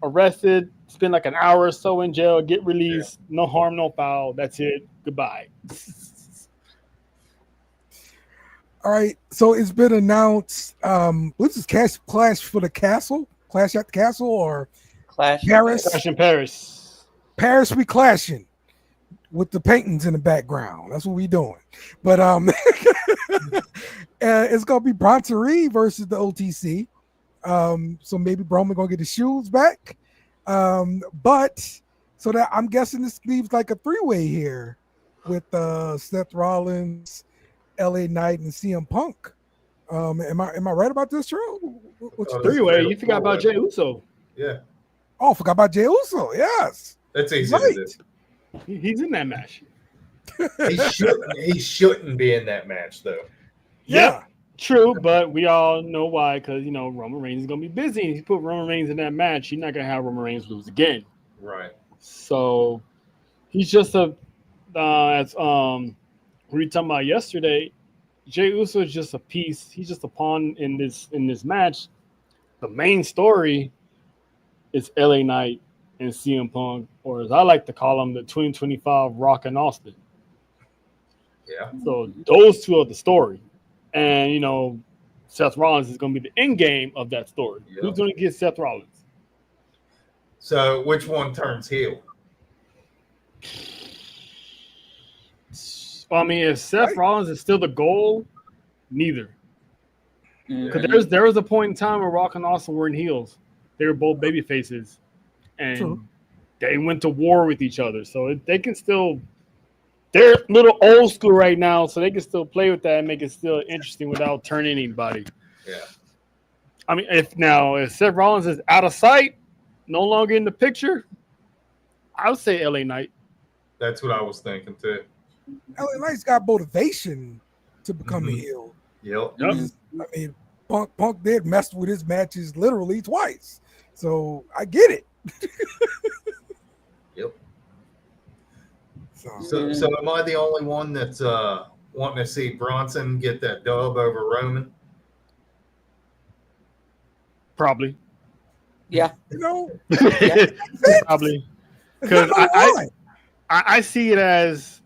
arrested, spend like an hour or so in jail, get released, no harm, no foul. That's it. Goodbye. All right, so it's been announced. What's this clash for the castle? Clash at the castle or Clash. Paris? Clash in Paris. Paris, we clashing with the paintings in the background. That's what we doing. But it's gonna be Bronson Reed versus the OTC. So maybe Roman gonna get his shoes back. But so that I'm guessing this leaves like a three-way here with Seth Rollins, LA Knight, and CM Punk. Am I right about this, Trell? What's Oh, Three-way. You forgot about Jey Uso. Yeah, Oh, forgot about Jey Uso. Yes, that's easy right. to do. He's in that match. He shouldn't be in that match though. Yeah. True, but we all know why, because Roman Reigns is gonna be busy. If you put Roman Reigns in that match, you're not gonna have Roman Reigns lose again. Right. So he's just as we were talking about yesterday. Jey Uso is just a piece. He's just a pawn in this match. The main story is LA Knight and CM Punk, or as I like to call them, the 2025 Rock and Austin. Yeah. So those two are the story. And, Seth Rollins is going to be the end game of that story. Yeah. Who's going to get Seth Rollins? So which one turns heel? I mean, if Seth Rollins is still the goal, neither. Mhm. Because there was a point in time where Rock and Austin were in heels. They were both baby faces. And True. they went to war with each other. So they can still – they're a little old school right now, so they can still play with that and make it still interesting without turning anybody. Yeah. I mean, if Seth Rollins is out of sight, no longer in the picture, I would say LA Knight. That's what I was thinking too. LA Knight's got motivation to become a heel. Yep. Yep. I mean, Punk did mess with his matches literally twice, so I get it. Yep. So So am I the only one that's wanting to see Bronson get that dub over Roman? Probably. Yeah. Probably. it's not no lie. I see it as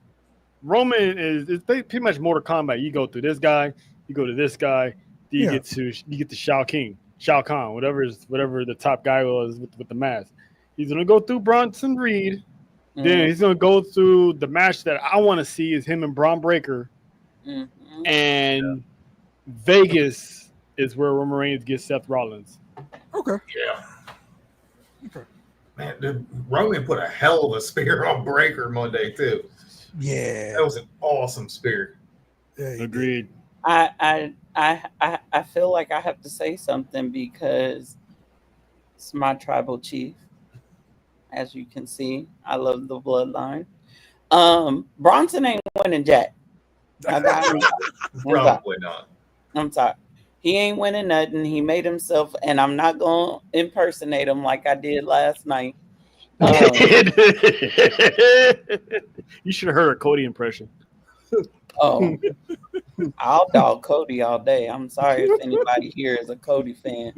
Roman is pretty much Mortal Kombat. You go through this guy, you go to this guy, then you get to Shao Kahn, whatever the top guy was with the mask. He's gonna go through Bronson Reed. Then he's gonna go through the match that I want to see is him and Braun Breaker, and Vegas is where Roman Reigns gets Seth Rollins. Okay. Yeah. Okay. Man, dude, Roman put a hell of a spear on Breaker Monday too. Yeah. That was an awesome spear. Yeah, he Agreed. I feel like I have to say something because it's my tribal chief. As you can see, I love the bloodline. Bronson ain't winning jack. Probably not. I'm sorry. He ain't winning nothing. He made himself, and I'm not going to impersonate him like I did last night. You should have heard a Cody impression. I'll dog Cody all day. I'm sorry if anybody here is a Cody fan,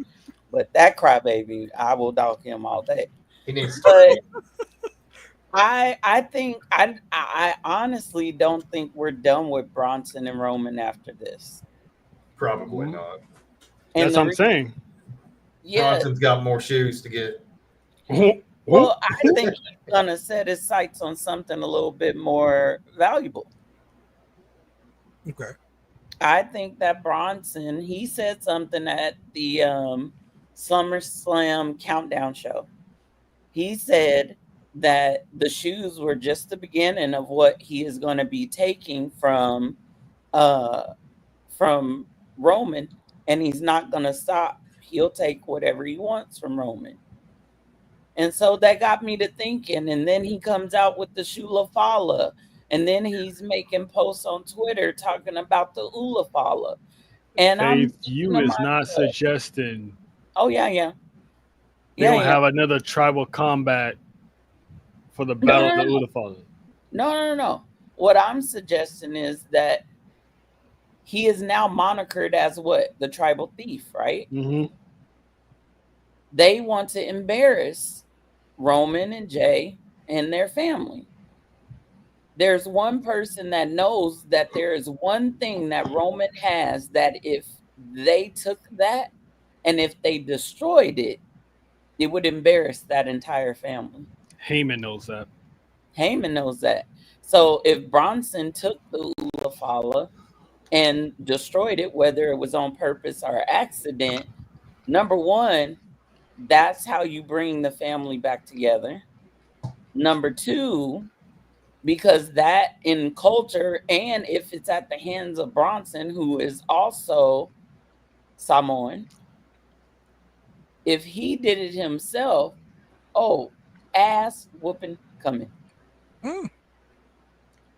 but that crybaby, I will dog him all day. He needs But to. I think I honestly don't think we're done with Bronson and Roman after this. Probably not. And That's what I'm saying. Yeah. Bronson's got more shoes to get. Well, I think he's gonna set his sights on something a little bit more valuable. Okay. I think that Bronson, he said something at the SummerSlam countdown show. He said that the shoes were just the beginning of what he is going to be taking from Roman, and he's not going to stop. He'll take whatever he wants from Roman. And so that got me to thinking. And then he comes out with the Shulafala. And then he's making posts on Twitter talking about the Ulafala. And I'm Faith, you thinking to is not myself, suggesting oh yeah. they Yeah, don't yeah. have another tribal combat for the No, Battle of no, the no, Ulafala. no. What I'm suggesting is that he is now monikered as what? The tribal thief, right? Mm-hmm. They want to embarrass Roman and Jay and their family. There's one person that knows that there is one thing that Roman has that if they took that and if they destroyed it, it would embarrass that entire family. Heyman knows that. Heyman knows that. So if Bronson took the Ulafala and destroyed it, whether it was on purpose or accident, number one, that's how you bring the family back together. Number two, because that in culture, and if it's at the hands of Bronson, who is also Samoan, if he did it himself, oh, ass whooping coming. Mm,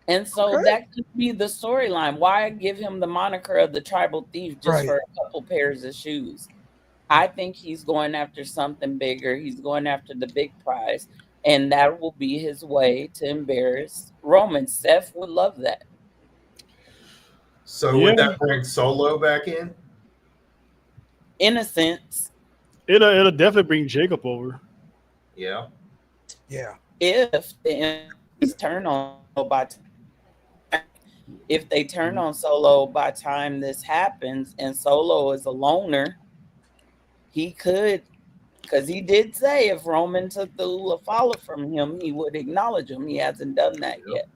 And so okay. that could be the storyline. Why give him the moniker of the tribal thief just Right. for a couple pairs of shoes? I think he's going after something bigger. He's going after the big prize. And that will be his way to embarrass Roman. Seth would love that. So Yeah. would that bring Solo back in? In a sense, It'll definitely bring Jacob over. Yeah. Yeah. if the enemies turn on by if they turn on Solo by time this happens and Solo is a loner, he could, because he did say if Roman took the Ulafala from him, he would acknowledge him. He hasn't done that yet.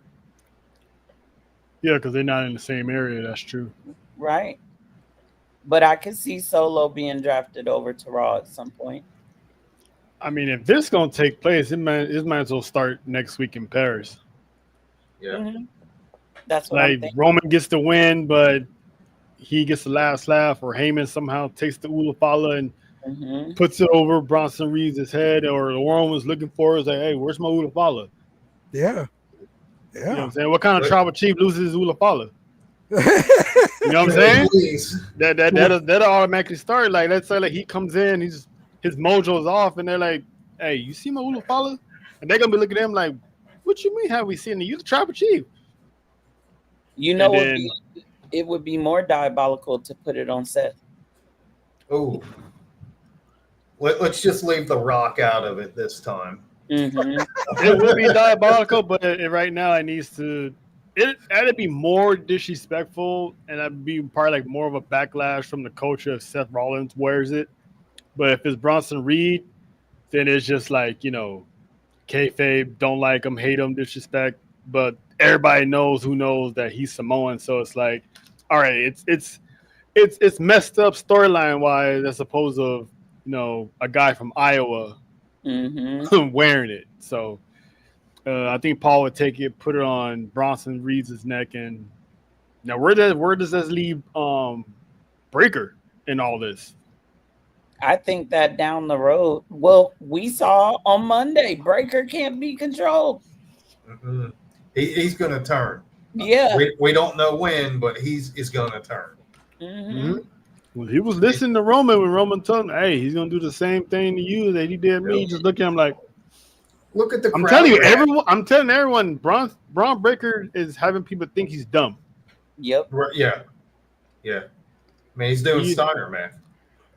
Yeah, because they're not in the same area. That's true. Right. But I could see Solo being drafted over to Raw at some point. I mean, if this is going to take place, it might as well start next week in Paris. Yeah. Mm-hmm. That's what I'm Like, thinking. Roman gets the win, but he gets the last laugh, or Heyman somehow takes the Ulafala and Mm-hmm. puts it over Bronson Reed's head, or the one was looking for it. It's like, hey, where's my Ulafala? Yeah. You know what Yeah. I'm saying? What kind of Right. tribal chief loses his Ulafala? You know what I'm saying? Please. That'll automatically start. Like, let's say like he comes in, his mojo's off, and they're like, hey, you see my Ulafala? And they're gonna be looking at him like, what you mean have we seen it? You the tribal chief. You know, And it would be more diabolical to put it on Seth. Oh. Let's just leave The Rock out of it this time. Mm-hmm. it will be diabolical, but right now it needs to. That'd be more disrespectful, and that'd be probably like more of a backlash from the culture if Seth Rollins wears it. But if it's Bronson Reed, then it's just like, kayfabe, don't like him, hate him, disrespect. But everybody knows that he's Samoan, so it's like, all right, it's messed up storyline wise as opposed to a guy from Iowa Mm-hmm. wearing it. So I think Paul would take it, put it on Bronson Reed's neck, and now where does this leave Breaker in all this? I think that down the road, well, we saw on Monday, Breaker can't be controlled. Mm-mm. He's going to turn. Yeah. We don't know when, but he's going to turn. Mm-hmm. Well, he was listening to Roman when Roman told him, hey, he's going to do the same thing to you that he did me. Just look at him like, look at the I'm crowd telling you, reaction. I'm telling everyone, Braun Breaker is having people think he's dumb. Yep. Yeah. I mean, he's doing He- Steiner math.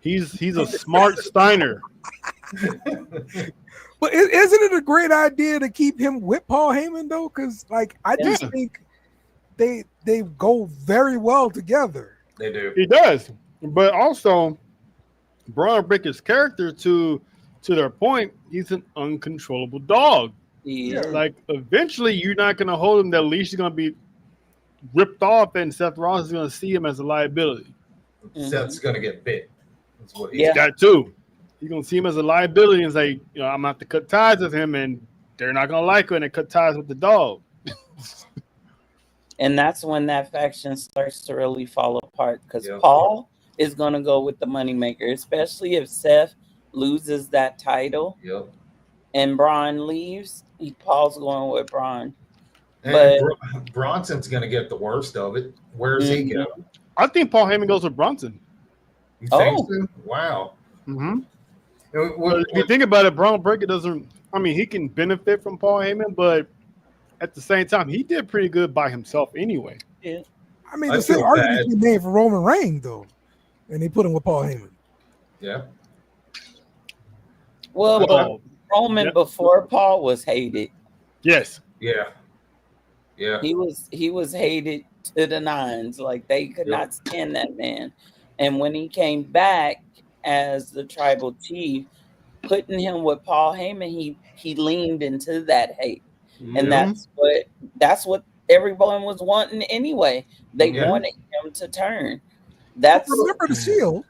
He's a smart Steiner. But isn't it a great idea to keep him with Paul Heyman though? Because like I just Yeah. think they go very well together. They do. He does, but also Braun Breaker's character, to their point, he's an uncontrollable dog. Yeah. Like, eventually, you're not going to hold him. That leash is going to be ripped off, and Seth Rollins is going to see him as a liability. Seth's going to get bit. That's what he's Yeah. That too. You're going to see him as a liability and say, I'm going to have to cut ties with him, and they're not going to like it, and they cut ties with the dog. And that's when that faction starts to really fall apart because Yeah. Paul is going to go with the moneymaker, especially if Seth loses that title Yep. and Braun leaves. Paul's going with Braun. And But- Bronson's going to get the worst of it. Where's he go? I think Paul Heyman goes with Bronson. You think Oh. so? Wow. Mm-hmm. What, If you think about it, Braun Breaker doesn't. I mean, he can benefit from Paul Heyman, but at the same time, he did pretty good by himself anyway. Yeah. I mean, I the same feel argument bad. can be made for Roman Reigns though, and they put him with Paul Heyman. yeah. Well, but Well, Roman yeah. before Paul was hated. yes. Yeah. Yeah. He was hated to the nines. Like they could Yep. not stand that man. And when he came back as the tribal chief, putting him with Paul Heyman, he leaned into that hate. And Yep. that's what everyone was wanting anyway. They Yeah. wanted him to turn. That's Remember the Shield?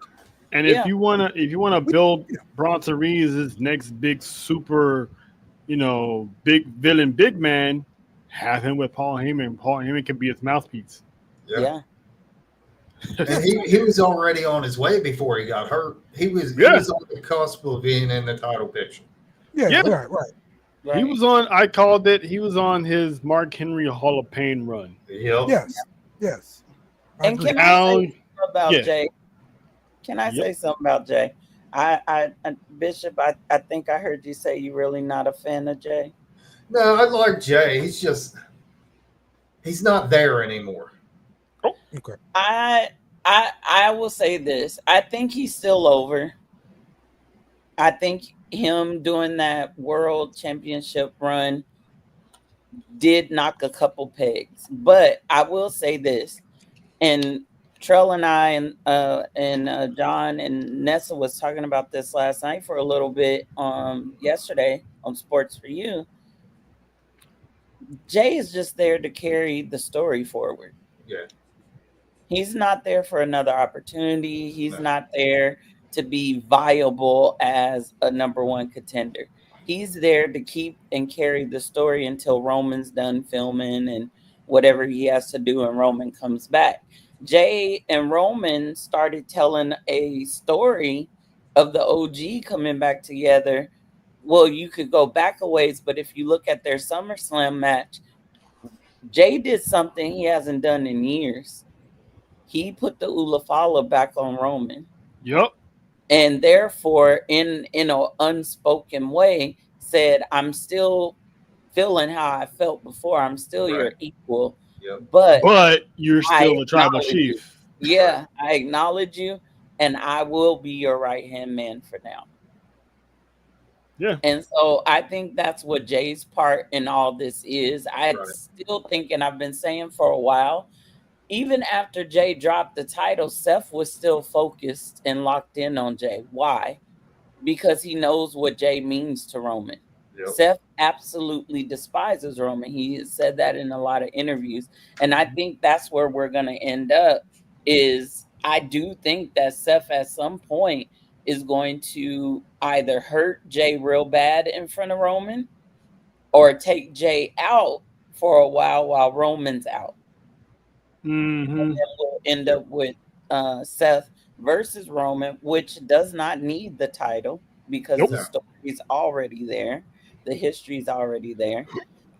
And Yeah. if you wanna build Bronson Reed as his next big super, big villain, big man, have him with Paul Heyman. Paul Heyman can be his mouthpiece. yeah. And he was already on his way before he got hurt. He was Yeah. on the cusp of being in the title picture. Yeah, Yeah. right. Right. He was on. I called it. He was on his Mark Henry Hall of Fame run. Yep. Yes. I And agree. can I Now, say something about yeah. Jay? Can I Yep. say something about Jay? I Bishop, I think I heard you say you're really not a fan of Jay. No, I like Jay. He's not there anymore. Okay. I will say this. I think he's still over. I think him doing that world championship run did knock a couple pegs. But I will say this, and Trell and I and John and Nessa was talking about this last night for a little bit yesterday on Sports for You. Jay is just there to carry the story forward. Yeah. He's not there for another opportunity. He's No. not there to be viable as a number one contender. He's there to keep and carry the story until Roman's done filming and whatever he has to do and Roman comes back. Jay and Roman started telling a story of the OG coming back together. Well, you could go back a ways, but if you look at their SummerSlam match, Jay did something he hasn't done in years. He put the Ulafala back on Roman. Yep. And therefore, in an unspoken way, said, I'm still feeling how I felt before. I'm still your Right. equal. Yep. But you're I still the tribal acknowledge chief. yeah, I acknowledge you, and I will be your right-hand man for now. Yeah. And so I think that's what Jay's part in all this is. I Right. still think, and I've been saying for a while, even after Jay dropped the title, Seth was still focused and locked in on Jay. Why? Because he knows what Jay means to Roman. Yep. Seth absolutely despises Roman. He has said that in a lot of interviews. And I think that's where we're going to end up is I do think that Seth at some point is going to either hurt Jay real bad in front of Roman or take Jay out for a while Roman's out. Mm-hmm. And then we'll end up with Seth versus Roman, which does not need the title because Nope. the story's already there. The history's already there.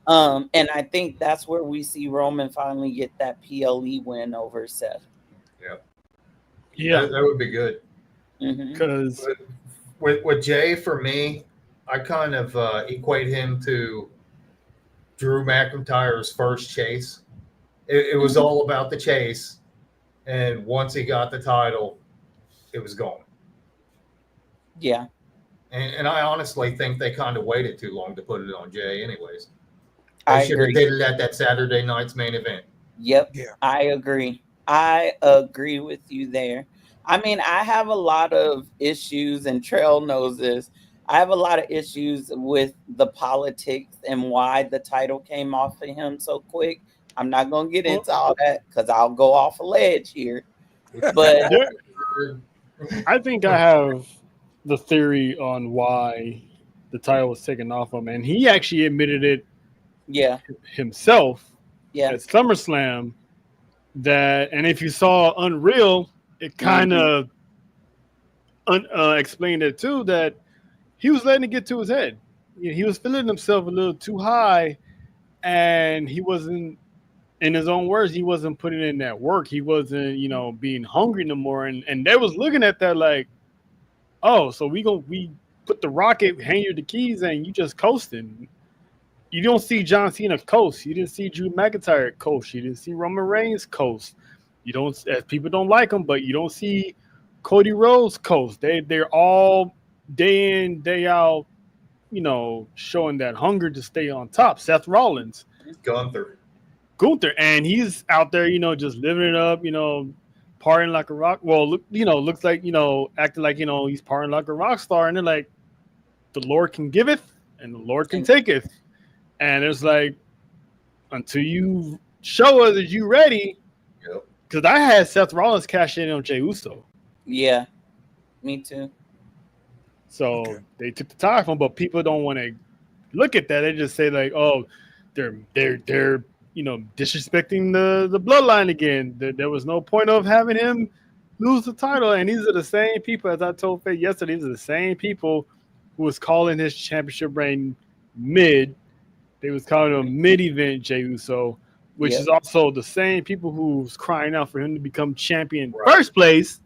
And I think that's where we see Roman finally get that PLE win over Seth. Yeah. That would be good. Mhm. Because With Jay, for me, I kind of equate him to Drew McIntyre's first chase. It was all about the chase, and once he got the title, it was gone. Yeah. And I honestly think they kind of waited too long to put it on Jay. Anyways, I they should have agree. did it at that Saturday night's main event. Yep. Yeah. I agree. I agree with you there. I mean, I have a lot of issues, and Trell knows this. I have a lot of issues with the politics and why the title came off of him so quick. I'm not going to get into all that because I'll go off a ledge here. But I think I have the theory on why the title was taken off him, and he actually admitted it yeah, himself yeah, at SummerSlam. And if you saw Unreal, it kind of explained it too, that he was letting it get to his head. He was feeling himself a little too high, and he wasn't in his own words, he wasn't putting in that work. He wasn't, being hungry no more. And they was looking at that like, oh, so we put the rocket, hand you the keys, and you just coasting. You don't see John Cena coast. You didn't see Drew McIntyre coast. You didn't see Roman Reigns coast. You don't, as people don't like him, but you don't see Cody Rhodes coast. They're all day in, day out, showing that hunger to stay on top. Seth Rollins, Gunther, and he's out there, just living it up, partying like a rock. Well, looks like, acting like, he's partying like a rock star. And they're like, the Lord can giveth and the Lord can taketh. And it's like, until you show us that you ready, because I had Seth Rollins cash in on Jey Uso. Yeah, me too. So they took the tie from him, but people don't want to look at that. They just say like, oh, they're disrespecting the bloodline again. There was no point of having him lose the title. And these are the same people, as I told Faye yesterday, these are the same people who was calling his championship reign mid. They was calling him mid-event Jey Uso, which is also the same people who's crying out for him to become champion first place.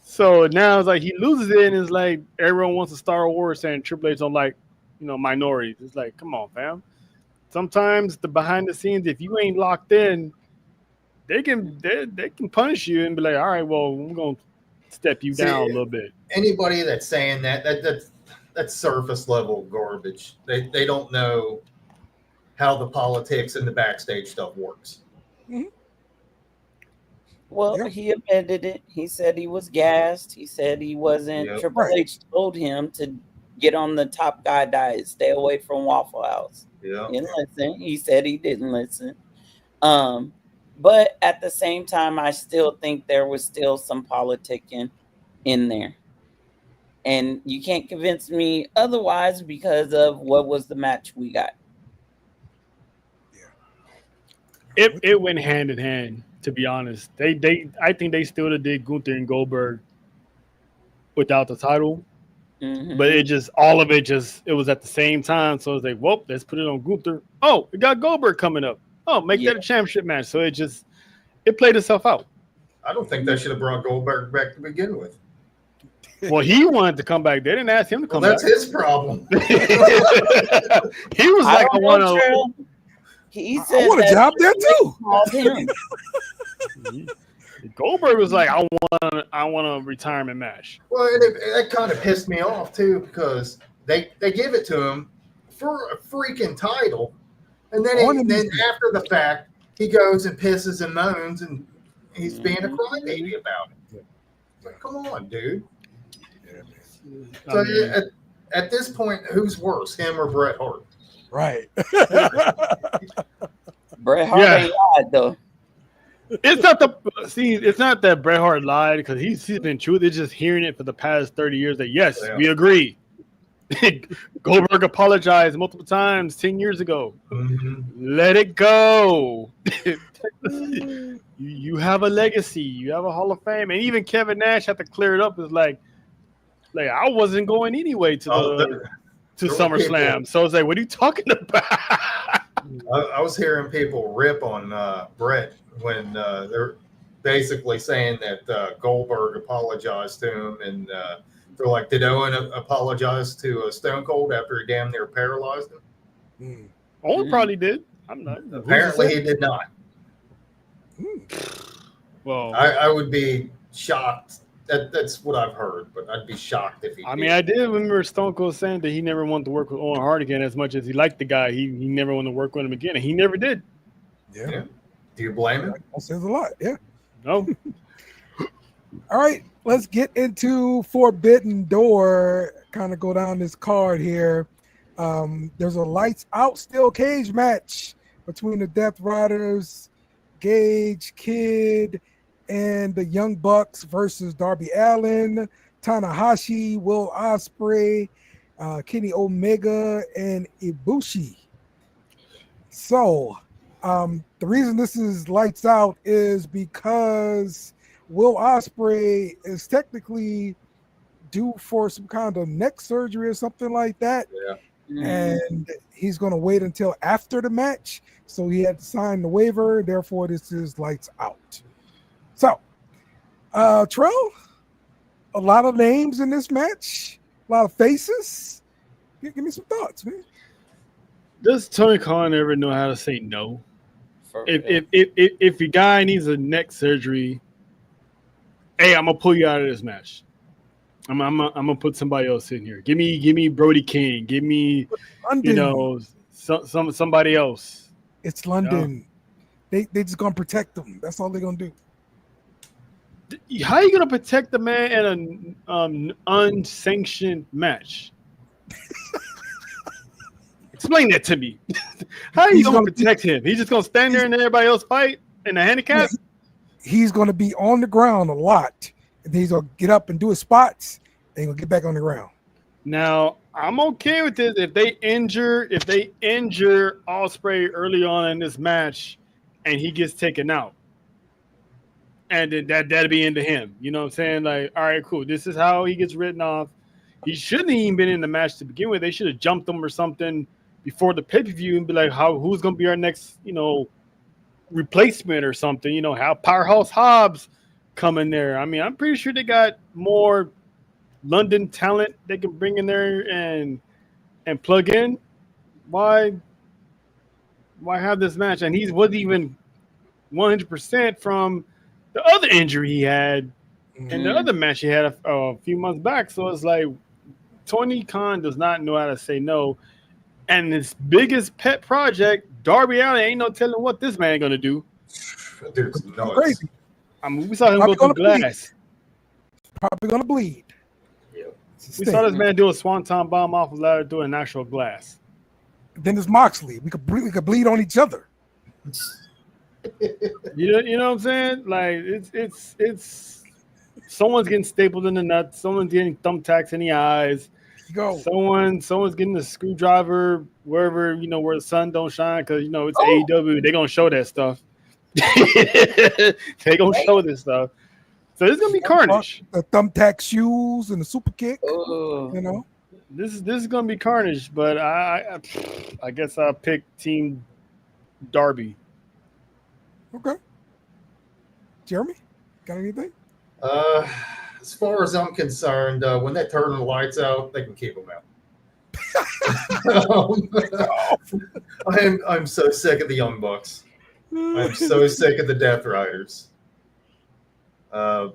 So now it's like he loses it, and it's like everyone wants a Star Wars saying Triple H don't like, minorities. It's like, come on, fam. Sometimes the behind the scenes, if you ain't locked in, they can punish you and be like, all right, well, we're gonna step you down a little bit. Anybody that's saying that's surface level garbage. They don't know how the politics and the backstage stuff works. Mm-hmm. Well, he admitted it. He said he was gassed. He said he wasn't. Triple H told him to get on the top guy diet, stay away from Waffle House. Yeah. He didn't listen. He said he didn't listen. But at the same time, I still think there was still some politicking in there. And you can't convince me otherwise because of what was the match we got. It went hand in hand, to be honest. I think they still did Gunther and Goldberg without the title. Mm-hmm. But it was at the same time. So it's like, well, let's put it on Gunther. Oh, we got Goldberg coming up. Oh, make that a championship match. So it played itself out. I don't think they should have brought Goldberg back to begin with. Well, he wanted to come back. They didn't ask him to come back. That's his problem. He was like, I want to. He said, I want a job there too. Goldberg was like, I want a retirement match. Well, it kind of pissed me off too, because they give it to him for a freaking title, and then after the fact, he goes and pisses and moans, and he's being a crybaby about it. Like, come on, dude. So at this point, who's worse, him or Bret Hart? Right. Bret Hart ain't lied though. It's not that Bret Hart lied, because he's been true. They're just hearing it for the past 30 years that yes, we agree. Goldberg apologized multiple times 10 years ago. Mm-hmm. Let it go. You have a legacy. You have a Hall of Fame, and even Kevin Nash had to clear it up. It's like I wasn't going anyway to SummerSlam. So it's like, what are you talking about? I was hearing people rip on Bret when they're basically saying that Goldberg apologized to him, and they're like, did Owen apologize to Stone Cold after he damn near paralyzed him? Owen probably did. I'm not. Apparently, he did not. Well, I would be shocked. That's what I've heard, but I'd be shocked if he did. I did remember Stone Cold saying that he never wanted to work with Owen Hart again as much as he liked the guy. He never wanted to work with him again, and he never did. Yeah. Do you blame him? That says a lot. Yeah. No. All right, let's get into Forbidden Door. Kind of go down this card here. There's a lights out steel cage match between the Death Riders, Gage, Kid, and the Young Bucks versus Darby Allin, Tanahashi, Will Ospreay, Kenny Omega, and Ibushi. So the reason this is lights out is because Will Ospreay is technically due for some kind of neck surgery or something like that. Yeah. And he's going to wait until after the match. So he had to sign the waiver. Therefore, this is lights out. So, Trell, a lot of names in this match, a lot of faces. Give me some thoughts, man. Does Tony Khan ever know how to say no? For If your guy needs a neck surgery, hey, I'm gonna pull you out of this match. I'm gonna put somebody else in here. Give me Brody King. Give me, London. somebody else. It's London. They just gonna protect them. That's all they're gonna do. How are you gonna protect the man in an unsanctioned match? Explain that to me. How are you gonna protect him? He's just gonna stand there and let everybody else fight in a handicap? He's gonna be on the ground a lot. And then he's gonna get up and do his spots. And he's gonna get back on the ground. Now, I'm okay with this if they injure Ospreay early on in this match and he gets taken out. And then that'll be into him. You know what I'm saying? Like, all right, cool. This is how he gets written off. He shouldn't have even been in the match to begin with. They should have jumped him or something before the pay-per-view and be like, who's gonna be our next, replacement or something, how Powerhouse Hobbs come in there. I mean, I'm pretty sure they got more London talent they can bring in there and plug in. Why have this match? And he wasn't even 100% from the other injury he had and the other match he had a few months back. So it's like Tony Khan does not know how to say no. And his biggest pet project, Darby Allin, ain't no telling what this man gonna do. Dude's nuts. Crazy. I mean, we saw him go through glass. Probably gonna bleed. Yep. We saw this man do a swanton bomb off of ladder through an actual glass. Then there's Moxley. We could bleed on each other. You know what I'm saying? Like it's someone's getting stapled in the nuts, someone's getting thumbtacks in the eyes. Go. Someone's getting a screwdriver wherever, where the sun don't shine, because it's AEW. They're gonna show that stuff. They gonna show this stuff. So this is gonna be carnage. The thumbtack shoes and the super kick. This is gonna be carnage, but I guess I'll pick Team Darby. Okay. Jeremy, got anything? As far as I'm concerned, when they turn the lights out, they can keep them out. I'm so sick of the Young Bucks. I'm so sick of the Death Riders. I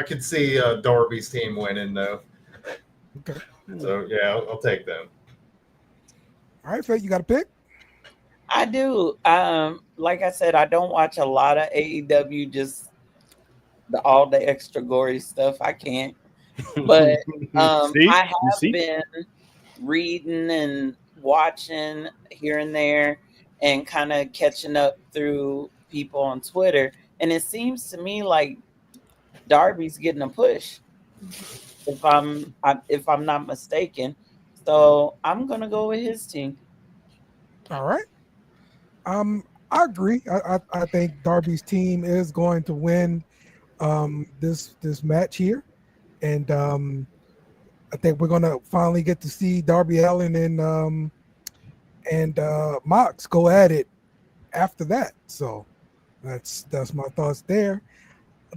could see Darby's team winning though. Okay. So yeah, I'll take them. All right, Faye, you got a pick? I do. Like I said, I don't watch a lot of AEW, just all the extra gory stuff. I can't. But I have been reading and watching here and there and kind of catching up through people on Twitter. And it seems to me like Darby's getting a push, if I'm not mistaken. So I'm gonna go with his team. All right. I agree. I think Darby's team is going to win this match here, and I think we're gonna finally get to see Darby Allin and Mox go at it after that. So that's my thoughts there.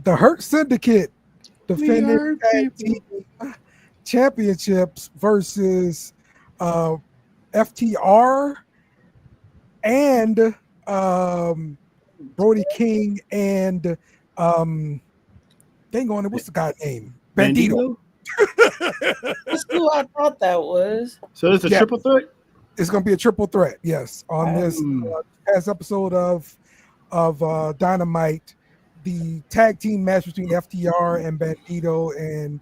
The Hurt Syndicate defending tag team championships versus FTR and Brody King and what's the guy's name? Bandito. That's who I thought that was. So it's a triple threat? It's going to be a triple threat, yes. On this past episode of Dynamite, the tag team match between FTR and Bandito and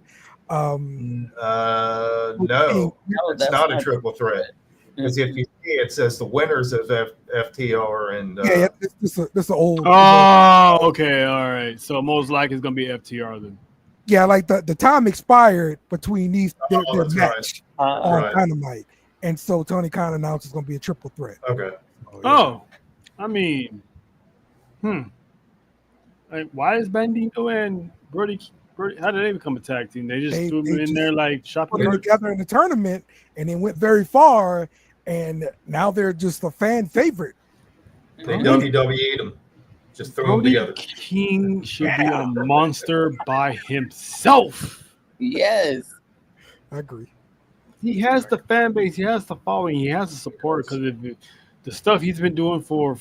no, it's not a triple threat. Because if you see, it says the winners of FTR and this is an old. Oh, okay, all right. So most likely it's gonna be FTR then. Yeah, like the time expired between these their match on Dynamite, and so Tony Khan announced it's gonna be a triple threat. Okay. I mean, like, why is Bandito and Brody How did they become a tag team? They just threw them in just there like put shopping them carts? together in the tournament, and they went very far. And now they're just a fan favorite. They WWE'd them. Just throw them Brody together. King should be a monster by himself. Yes. I agree. He has the fan base, he has the following, he has the support because of the stuff he's been doing for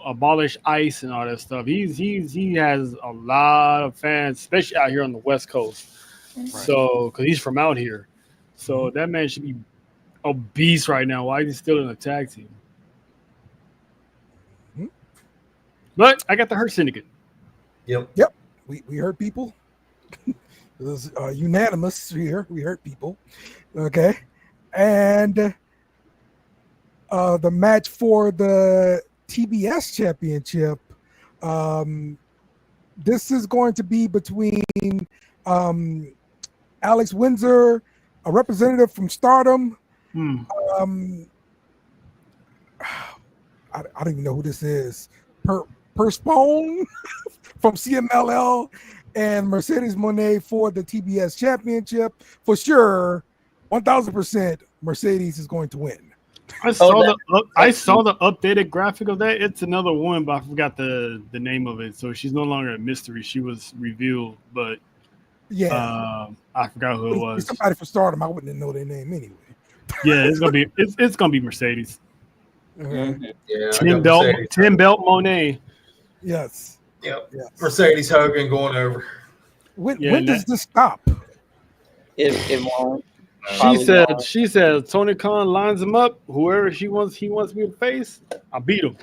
abolish ICE and all that stuff. He has a lot of fans, especially out here on the West Coast. So because he's from out here, so that man should be a beast right now. Why is he still in a tag team? But I got the Hurt Syndicate. Yep. We hurt people. It was unanimous here. We hurt people. Okay. And the match for the TBS championship, this is going to be between Alex Windsor, a representative from Stardom. I don't even know who this is. Perspone from CMLL and Mercedes Moné for the TBS championship. For sure, 1000% Mercedes is going to win. I saw the updated graphic of that. It's another one, but I forgot the name of it. So she's no longer a mystery. She was revealed, but yeah, I forgot who it was. Somebody from Stardom. I wouldn't know their name anyway. Yeah, it's gonna be Mercedes. Yeah. Tim Belt Monet. Yes. Yep. Yes. Mercedes Hogan going over. When does this stop? It won't. She said Tony Khan lines him up. Whoever he wants me to face, I beat him.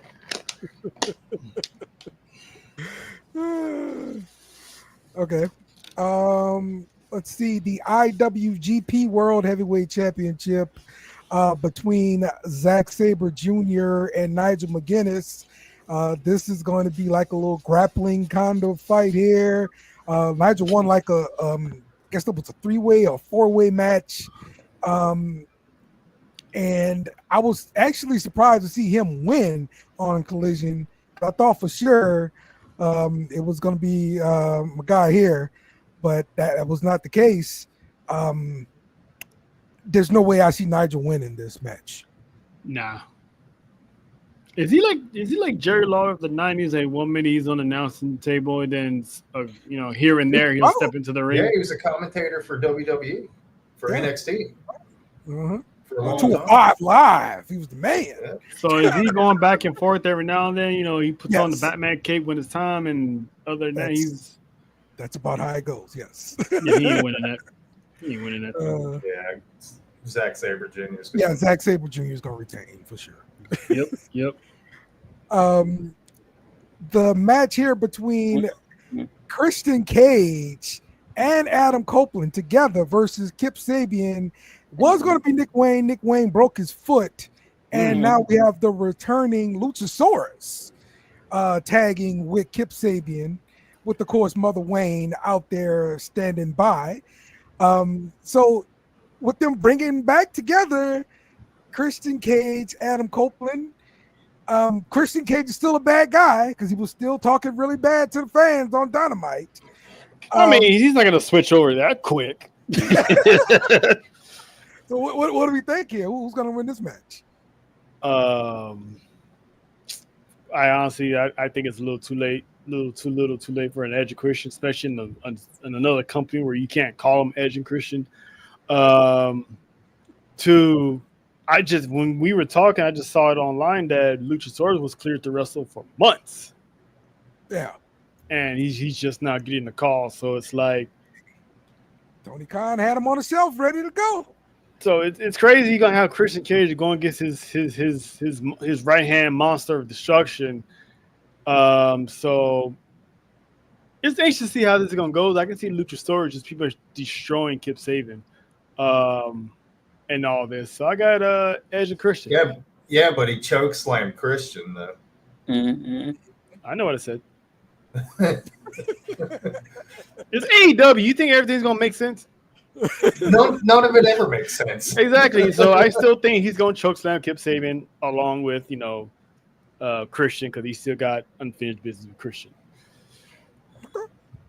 Okay. Let's see the IWGP World Heavyweight Championship between Zack Sabre Jr. and Nigel McGuinness. This is going to be like a little grappling kind of fight here. Nigel won like I guess it was a 3-way or 4-way match. And I was actually surprised to see him win on Collision. I thought for sure it was going to be my guy here, but that was not the case. There's no way I see Nigel winning this match. Nah. Is he like Jerry Lawler of the 90s? Like 1 minute he's on the announcing table, and then here and there he'll step into the ring. Yeah, he was a commentator for WWE for NXT. Uh-huh. For a long 205 Live. He was the man. Yeah. So is he going back and forth every now and then? He puts on the Yes. Batman cape when it's time, and other than that, That's about how it goes. Yes. yeah, he ain't winning that. He ain't winning that. Yeah, Zack Sabre Jr. Yeah, Zack Sabre Jr. is going to retain for sure. Yep. The match here between Christian Cage and Adam Copeland together versus Kip Sabian was going to be Nick Wayne. Nick Wayne broke his foot, and now we have the returning Luchasaurus tagging with Kip Sabian, with of course Mother Wayne out there standing by. So with them bringing back together Christian Cage, Adam Copeland. Christian Cage is still a bad guy because he was still talking really bad to the fans on Dynamite. I mean, he's not going to switch over that quick. So what do we think here? Who's going to win this match? I honestly, I think it's a little too late. Too late for an Edge and Christian, especially in another company where you can't call them Edge and Christian. When we were talking, I just saw it online that Luchasaurus was cleared to wrestle for months. Yeah. And he's just not getting the call. So it's like Tony Khan had him on the shelf ready to go. So it's crazy. You're gonna have Christian Cage going against his right hand monster of destruction. So it's anxious to see how this is gonna go. I can see Luchasaurus just people are destroying Kip Sabian, and all this. So I got Edge and Christian. Yeah, but he choke slammed Christian though. Mm-hmm. I know what I said. It's AEW. You think everything's gonna make sense? None of it ever makes sense. Exactly. So I still think he's going to choke slam Kip Sabian along with Christian because he still got unfinished business with Christian.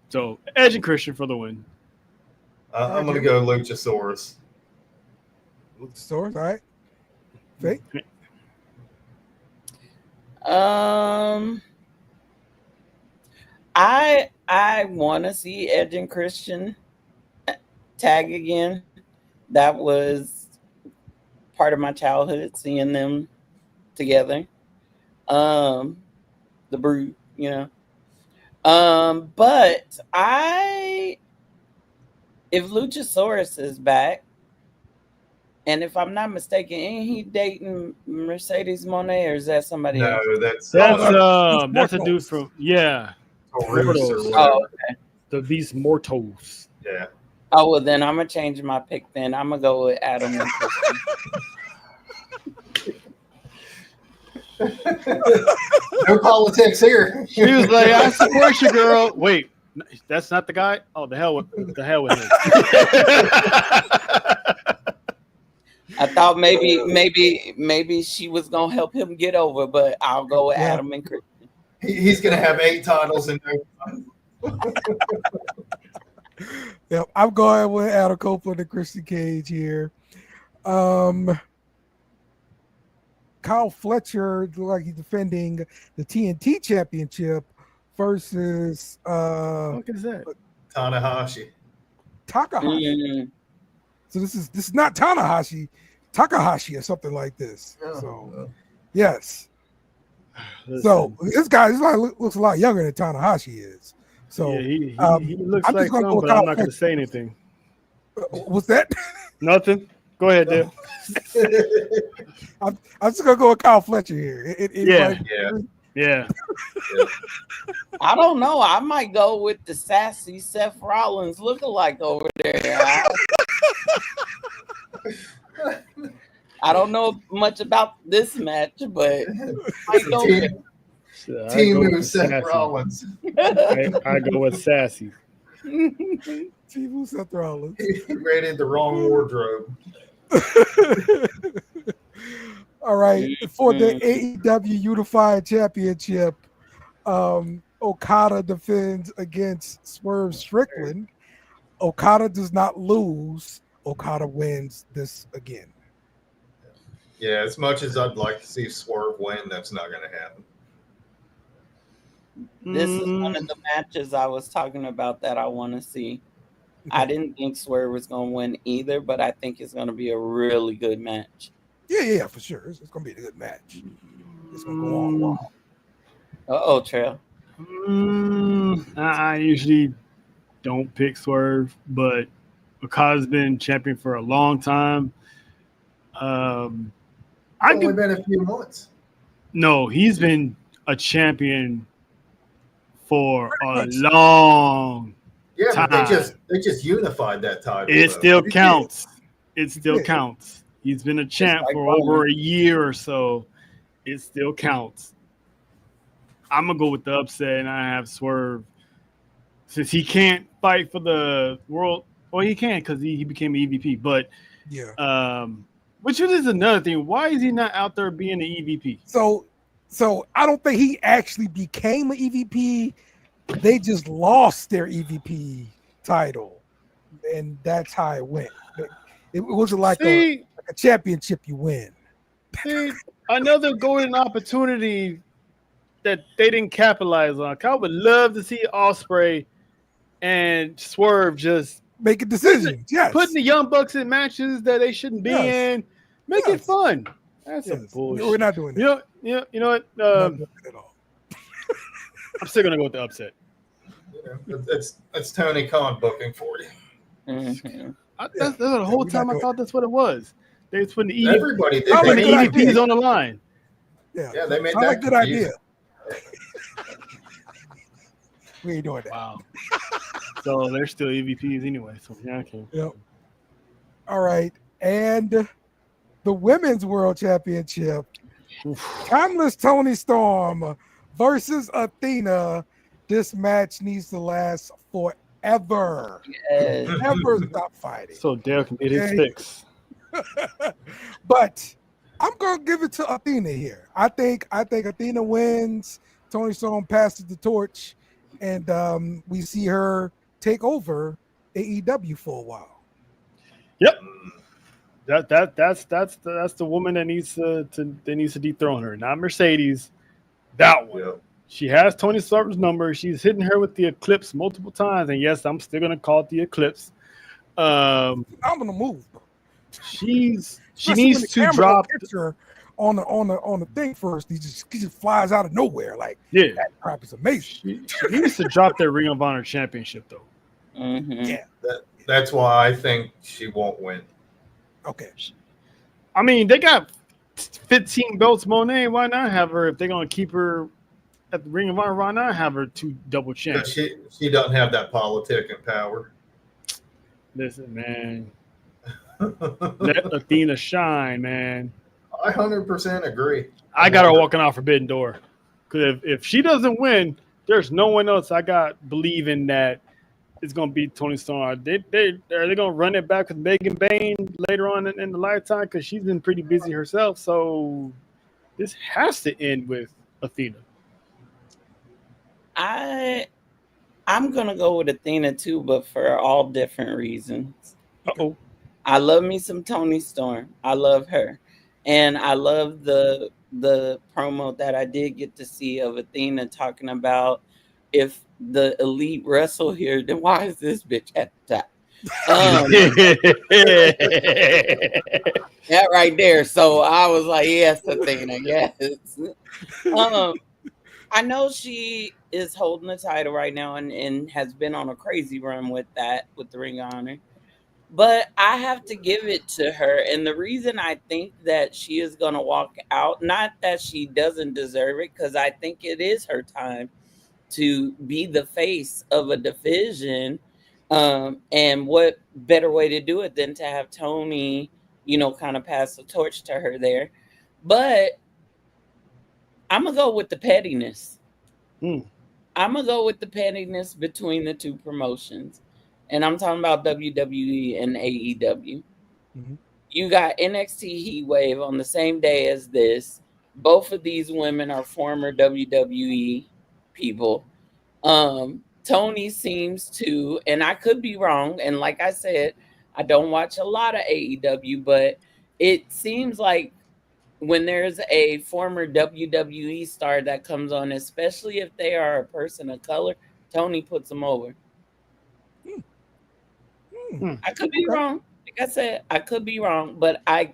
So Edge and Christian for the win. I'm going to go Luchasaurus. Luchasaurus, all right. Faith? I want to see Edge and Christian tag again. That was part of my childhood, seeing them together. The Brood, but if Luchasaurus is back, and if I'm not mistaken, ain't he dating Mercedes Moné, or is that somebody else? No, that's a dude from Mortals or Oh, whatever. okay. the Beast Mortals. Yeah. Oh, well, then I'm going to change my pick then. I'm going to go with Adam and Christian. No politics here. She was like, "I support you, girl." Wait, that's not the guy. Oh, the hell with him. I thought maybe she was going to help him get over, but I'll go with Adam and Christian. He's going to have 8 titles in no. Yep, I'm going with Adam Copeland and Christian Cage here. Kyle Fletcher looks like he's defending the TNT championship versus What is that? Tanahashi. Takahashi. So this is not Takahashi or something like this. So yes. So this guy looks a lot younger than Tanahashi is. So yeah, he looks I'm like just gonna some, go with but I'm Kyle not going to Fletcher. say anything. What's that? Nothing. Go ahead, Dale. I'm just gonna go with Kyle Fletcher here. Yeah. I don't know. I might go with the sassy Seth Rollins lookalike over there. I don't know much about this match, but I go with Team move Seth Rollins. I go with Sassy. Team Seth Rollins. He raided the wrong wardrobe. All right, for the AEW Unified Championship, Okada defends against Swerve Strickland. Okada does not lose. Okada wins this again. Yeah, as much as I'd like to see Swerve win, that's not going to happen. This is one of the matches I was talking about that I want to see. I didn't think Swerve was going to win either, but I think it's going to be a really good match. Yeah, for sure. It's going to be a good match. It's going to go on a while. Uh-oh, Trell. I usually don't pick Swerve, but Okada's been champion for a long time. Only been a few months. No, he's been a champion for a long Yeah, time. but they just unified that title. It though. still counts. It still counts. He's been a champ like for over a year or so. It still counts. I'm gonna go with the upset, and I have Swerve since he can't fight for the world. Well, he can because he became an EVP. But which is another thing. Why is he not out there being an EVP? So I don't think he actually became an EVP. They just lost their EVP title, and that's how it went. It wasn't like a championship you win. See, another golden opportunity that they didn't capitalize on. I would love to see Ospreay and Swerve just make a decision. Yes, putting the Young Bucks in matches that they shouldn't be in. Make it fun. That's some bullshit. We're not doing that. You know what? At all. I'm still gonna go with the upset. That's Tony Khan booking for you. Mm-hmm. That's the whole time I thought that's what it was. They was putting the Everybody did. putting the like EVPs on the line. Yeah, they made Sound that like a good idea. We ain't doing that. Wow. So they're still EVPs anyway. So yeah, okay. Yep. All right, and the Women's World Championship, Timeless Tony Storm versus Athena. This match needs to last forever. Yes. Never stop fighting. So Dale can get his fix. But I'm gonna give it to Athena here. I think Athena wins. Tony Storm passes the torch, and we see her take over AEW for a while. Yep. That's the woman that needs to dethrone her, not Mercedes. That one. Yep. She has Tony Storm's number. She's hitting her with the Eclipse multiple times, and yes, I'm still gonna call it the Eclipse. Phenomenal move, bro. She Especially when needs the to camera drop. don't catch her on the thing first. He just flies out of nowhere. Like, Yeah, that crap is amazing. she needs to drop that Ring of Honor championship though. Mhm. That's why I think she won't win. Okay. I mean, they got 15 belts, Monet. Why not have her if they're gonna keep her at the Ring of Honor? Why not have her 2 double champs? Because she doesn't have that politic and power. Listen, man. Let Athena shine, man. I 100% agree. I got her walking out Forbidden Door. Because if she doesn't win, there's no one else I got believing that it's going to be Tony Storm. Are they going to run it back with Megan Bain later on in the lifetime? Because she's been pretty busy herself. So this has to end with Athena. I'm gonna go with Athena too, but for all different reasons. Uh-oh. I love me some Tony Storm. I love her, and I love the promo that I did get to see of Athena talking about if the elite wrestle here, then why is this bitch at the top? That right there. So I was like, yes, Athena, yes. I know she is holding the title right now and has been on a crazy run with the Ring of Honor. But I have to give it to her. And the reason I think that she is going to walk out, not that she doesn't deserve it, because I think it is her time to be the face of a division. And what better way to do it than to have Tony, kind of pass the torch to her there. But I'm going to go with the pettiness. I'm going to go with the pettiness between the two promotions. And I'm talking about WWE and AEW. Mm-hmm. You got NXT Heat Wave on the same day as this. Both of these women are former WWE people. Tony seems to, and I could be wrong, and like I said, I don't watch a lot of AEW, but it seems like when there's a former WWE star that comes on, especially if they are a person of color, Tony puts them over. I could be wrong. Like I said, I could be wrong, but I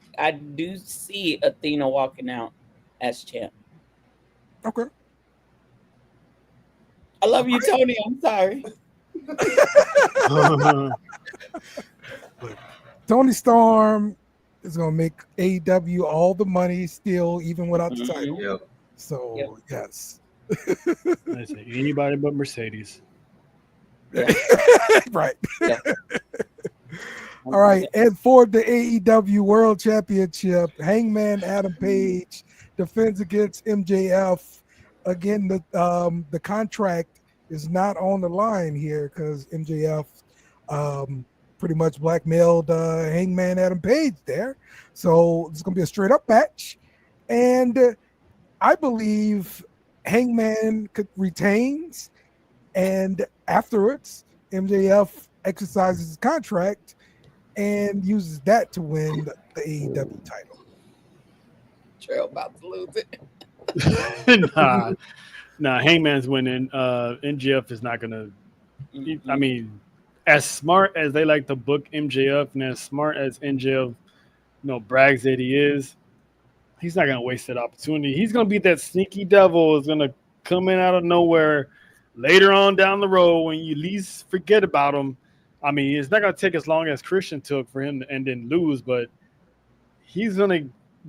do see Athena walking out as champ. Okay. I love you, Tony. I'm sorry. Tony Storm is going to make AEW all the money still, even without the title. Yep. So, yes. I say anybody but Mercedes. Yeah. Right. Yeah. All right. And for the AEW World Championship, Hangman Adam Page defends against MJF. Again, the contract is not on the line here because MJF pretty much blackmailed Hangman Adam Page there. So it's going to be a straight up match. And I believe Hangman retains. And afterwards, MJF exercises his contract and uses that to win the AEW title. Trell about to lose it. Nah, Hangman's winning. MJF is not gonna. I mean, as smart as they like to book MJF, and as smart as MJF, brags that he is, he's not gonna waste that opportunity. He's gonna be that sneaky devil. Is gonna come in out of nowhere later on down the road when you least forget about him. I mean, it's not gonna take as long as Christian took for him and then lose, but he's gonna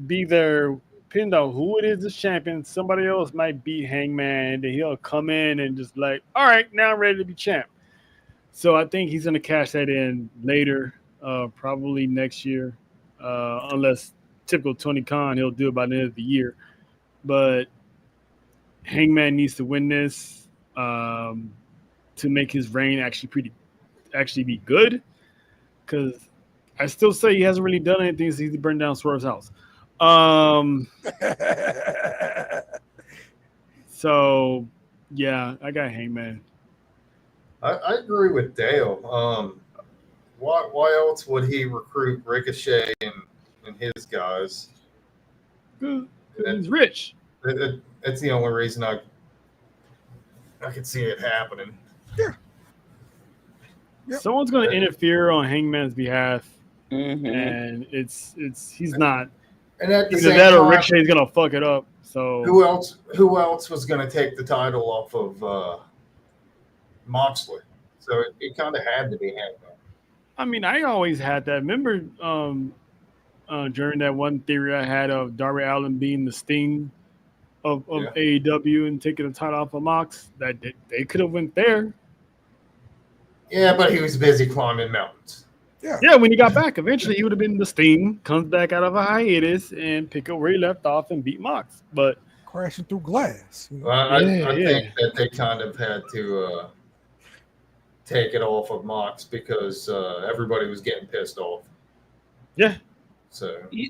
be there. Depending on who it is, the champion, somebody else might beat Hangman, and then he'll come in and just like, all right, now I'm ready to be champ. So I think he's going to cash that in later, probably next year, unless typical Tony Khan, he'll do it by the end of the year. But Hangman needs to win this to make his reign actually be good, because I still say he hasn't really done anything since he burned down Swerve's house. So yeah, I got Hangman. I agree with Dayle. Why else would he recruit Ricochet and his guys? Because he's rich. That's the only reason I could see it happening. Yep. Someone's going to interfere on Hangman's behalf, Mhm. and it's he's not. And at the Either same that or time, Ricochet's going to fuck it up. So who else was going to take the title off of Moxley? So it kind of had to be Hangman. I mean, I always had that. Remember during that one theory I had of Darby Allin being the Sting of Yeah. AEW and taking the title off of Mox, that they could have went there. Yeah, but he was busy climbing mountains. Yeah, when he got back, eventually he would have been the Sting, comes back out of a hiatus and pick up where he left off and beat Mox. But Crashing through glass. You know? I think that they kind of had to take it off of Mox because everybody was getting pissed off. yeah, So Yeah.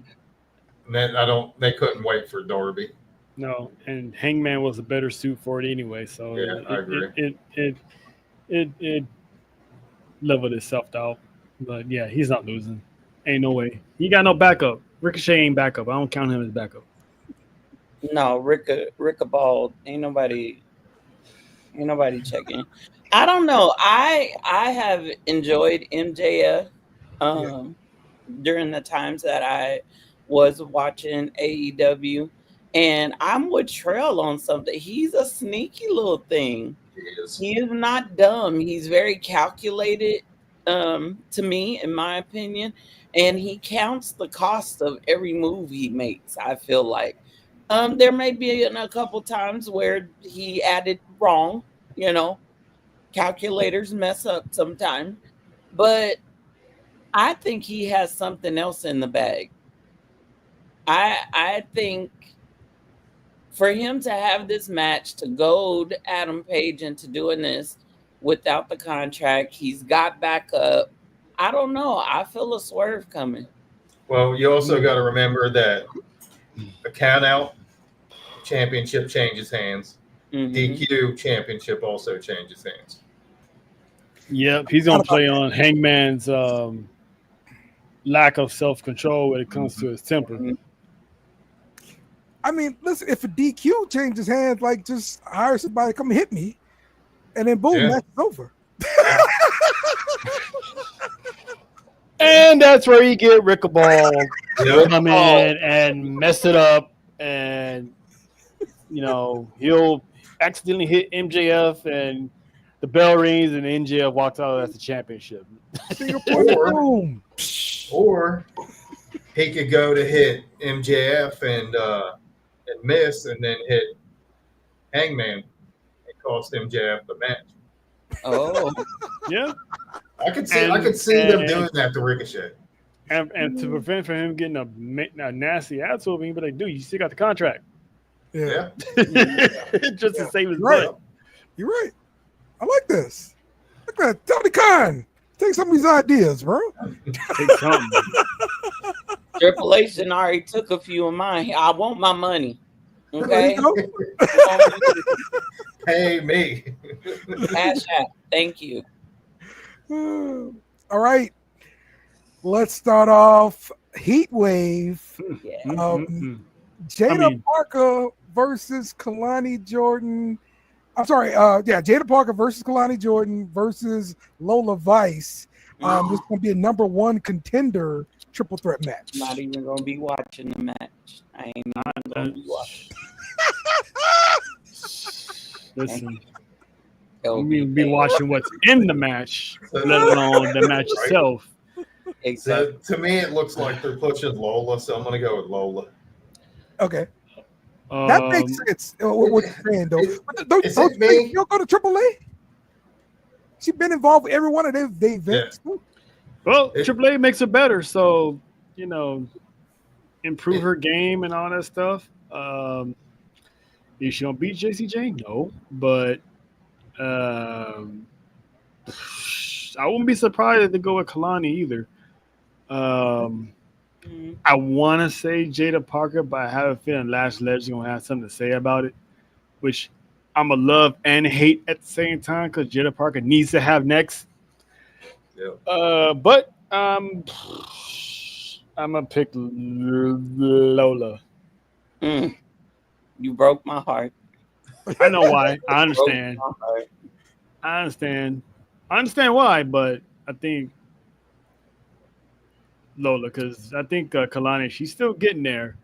and then they couldn't wait for Darby. no, and Hangman was a better suit for it anyway. So Yeah, I agree. It leveled itself out. But yeah, he's not losing. Ain't no way. He got no backup. Ricochet ain't backup. I don't count him as backup. No, Ricka Ball. Ain't nobody checking. I don't know. I have enjoyed MJF during the times that I was watching AEW, and I'm with Trell on something. He's a sneaky little thing. He is. He is not dumb. He's very calculated, to me, in my opinion, and he counts the cost of every move he makes. I feel like there may be a couple times where he added wrong. Calculators mess up sometimes, but I think he has something else in the bag. I think for him to have this match, to goad Adam Page into doing this without the contract, he's got back up. I don't know. I feel a swerve coming. Well, you also got to remember that a count out championship changes hands. Mhm. DQ championship also changes hands. Yep, he's gonna play on Hangman's lack of self-control when it comes to his temper. I mean, listen, if a DQ changes hands, like just hire somebody to come hit me, and then boom, Yeah. match is over. And that's where you get Rick Ball Yep. come in and mess it up, and he'll accidentally hit MJF, and the bell rings, and MJF walks out as the championship. Boom. Or he could go to hit MJF and miss, and then hit Hangman and cost MJF the match. Oh, Yeah, I could see them doing that to Ricochet. and to prevent from him getting a nasty ass over him, but like, dude, you still got the contract, Yeah, just to save his Right. butt. you're right. I like this. Look at that. Tony Khan. Take some of these ideas, bro. Take something. Triple H done already took a few of mine. I want my money. There Okay. you go. Hey, me. Cash app. Thank you. All right. Let's start off Heat Wave. Yeah. Jada Parker versus Kalani Jordan. I'm sorry. Jada Parker versus Kalani Jordan versus Lola Vice. This is going to be a number one contender triple threat match. Not even gonna be watching the match. I ain't even gonna be watching. Listen, It'll we be watching what's in the match, let alone the match Right. itself. Exactly. So to me, it looks like they're pushing Lola, so I'm going to go with Lola. Okay. That makes sense. What you're saying, though. But don't Is you it me? think you'll go to AAA? She's been involved with every one of their events. Well, AAA makes it better, so improve her game and all that stuff. Is she gonna beat JCJ? No, but I wouldn't be surprised if they go with Kalani either. I want to say Jada Parker, but I have a feeling Lash Legend's gonna have something to say about it, which I'm a love and hate at the same time because Jada Parker needs to have next. But I'm gonna pick Lola. You broke my heart. I know why. I understand. Broke my heart. I understand. I understand why, but I think Lola, because I think Kalani, she's still getting there.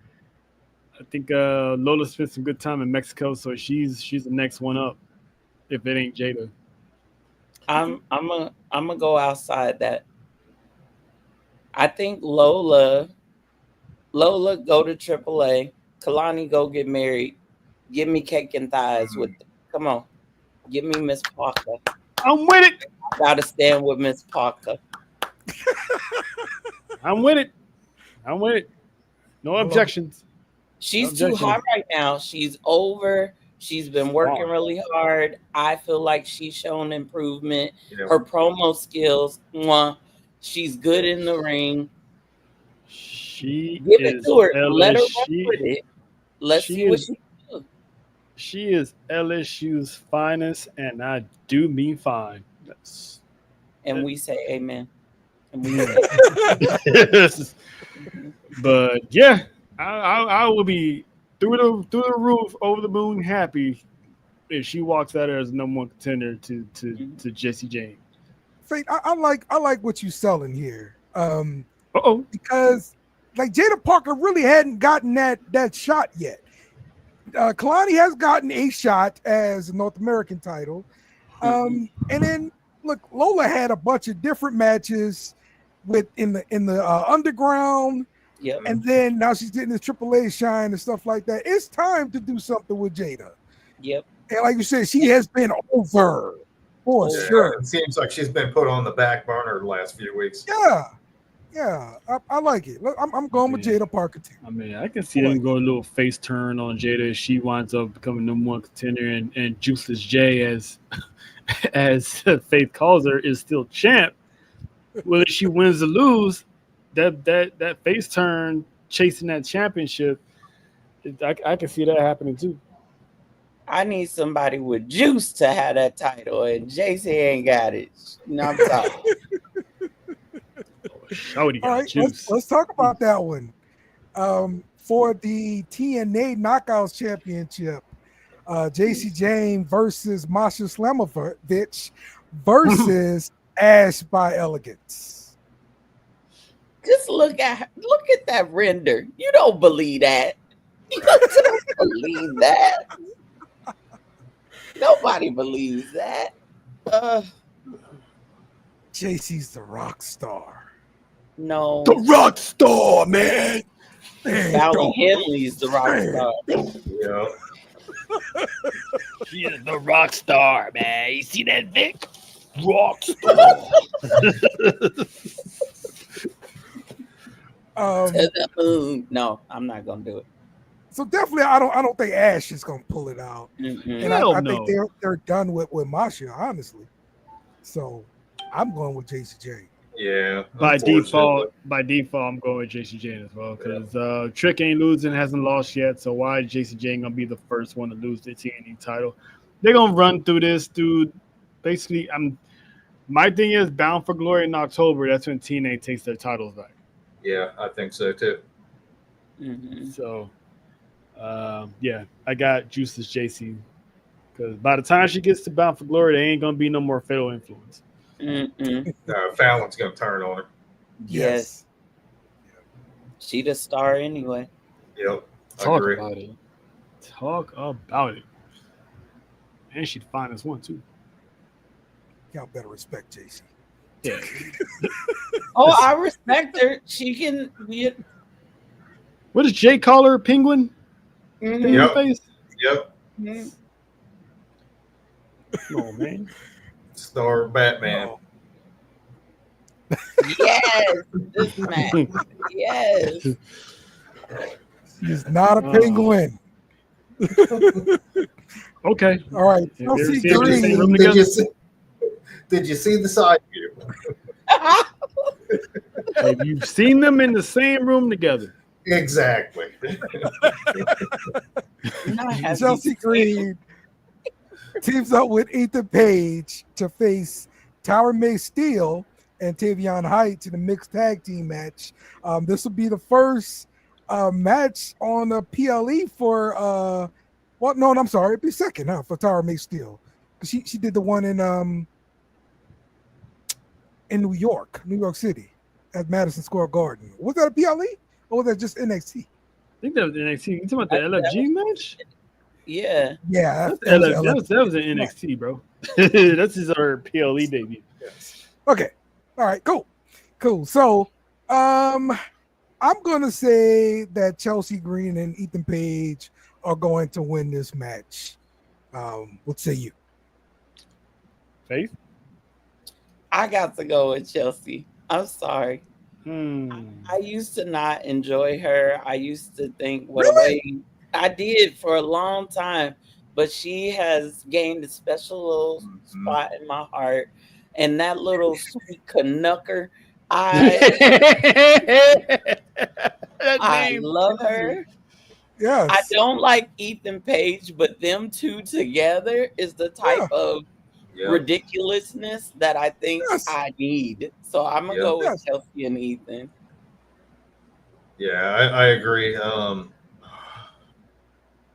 I think Lola spent some good time in Mexico, so she's the next one up. If it ain't Jada, I'm gonna go outside that. I think Lola go to AAA. Kalani go get married. Give me cake and thighs with them. Come on. Give me Miss Parker. I'm with it. I gotta stand with Miss Parker. I'm with it. I'm with it. No objections. She's No too objections. hot right now. She's over. She's been working really hard. I feel like she's shown improvement. Yeah. Her promo skills, mwah. She's good in the ring. She Give it is to her. Let her run LSU. with it. Let's she see what is- she can do. She is LSU's finest, and I do mean fine. That's And we say amen. And we say, but yeah, I will be through the roof, over the moon, happy if she walks out there as number one contender to Jesse James. Faith, I like what you're selling here. Uh-oh. Because like Jada Parker really hadn't gotten that shot yet. Kalani has gotten a shot as a North American title. And then look, Lola had a bunch of different matches in the underground. yep. And then now she's getting this AAA shine and stuff like that. It's time to do something with Jada. Yep. And like you said, she has been over for Yeah, sure. it seems like she's been put on the back burner the last few weeks. Yeah, I like it. Look, I'm going with Yeah. Jada Parker too. I mean, I can see them go a little face turn on Jada if she winds up becoming number one contender, and Juiceless J, as Faith calls her, is still champ. Whether she wins or lose, that face turn chasing that championship, I can see that happening too. I need somebody with juice to have that title, and JC ain't got it. No, I'm sorry. Shorty got All right, juice. let's talk about that one. For the TNA Knockouts Championship, JC James versus Masha Slamovich versus Ash by Elegance. Just look at that render. You don't believe that. You don't believe that. Nobody believes that. JC's the rock star. No. The rock star, man. Valley Henley's the rock star. Yeah. She is the rock star, man. You see that, Vic? Rock star. To the moon. No, I'm not gonna do it. So definitely, I don't think Ash is gonna pull it out, Mm-mm. and Hell I no. think they're done with Masha, honestly. So I'm going with JCJ. Yeah. By unfortunately. default, I'm going with JC Jane as well because Trick ain't losing, hasn't lost yet. So why is JC Jane gonna be the first one to lose the TNT title? They're gonna run through this, dude. Basically, my thing is Bound for Glory in October. That's when TNA takes their titles back. Yeah, I think so too. Mhm. So, yeah, I got Juiceless JC because by the time she gets to Bound for Glory, there ain't gonna be no more Fatal Influence. Mm-mm. Fallon's going to turn on her. Yes. She the star anyway. Yep. I Talk agree. about it. Talk about it. And she'd find us one too. Y'all better respect JC. Yeah. Oh, I respect her. She can be. What does Jay call her? Penguin? Mhm. Penguin Yep. face? Yep. Mhm. Come on, man. Star Batman. Yes, this man. Yes. He's not a penguin. Okay. All right. Have you ever Chelsea seen them in the same Green. room Did together? you see? Did you see the side view? Have you seen them in the same room together? Exactly. Not have Chelsea you- Green teams up with Ethan Page to face Tower May Steele and Tavion Heights in a mixed tag team match. This will be the first match on the PLE for I'm sorry, it'd be second, for Tower May Steele. She did the one in New York City at Madison Square Garden. Was that a PLE or was that just NXT? I think that was NXT. You talking about the LFG match? Yeah. Yeah, That was an NXT, bro. That's his our PLE debut. Yes. Okay. All right. Cool. So, I'm gonna say that Chelsea Green and Ethan Page are going to win this match. What say you? Faith? I got to go with Chelsea. I'm sorry. I used to not enjoy her. I used to think what a way I did for a long time, but she has gained a special little spot in my heart. And that little sweet Canucker, I love her. Yes. I don't like Ethan Page, but them two together is the type of ridiculousness that I think I need. So I'm gonna go with Chelsea and Ethan. Yeah, I agree.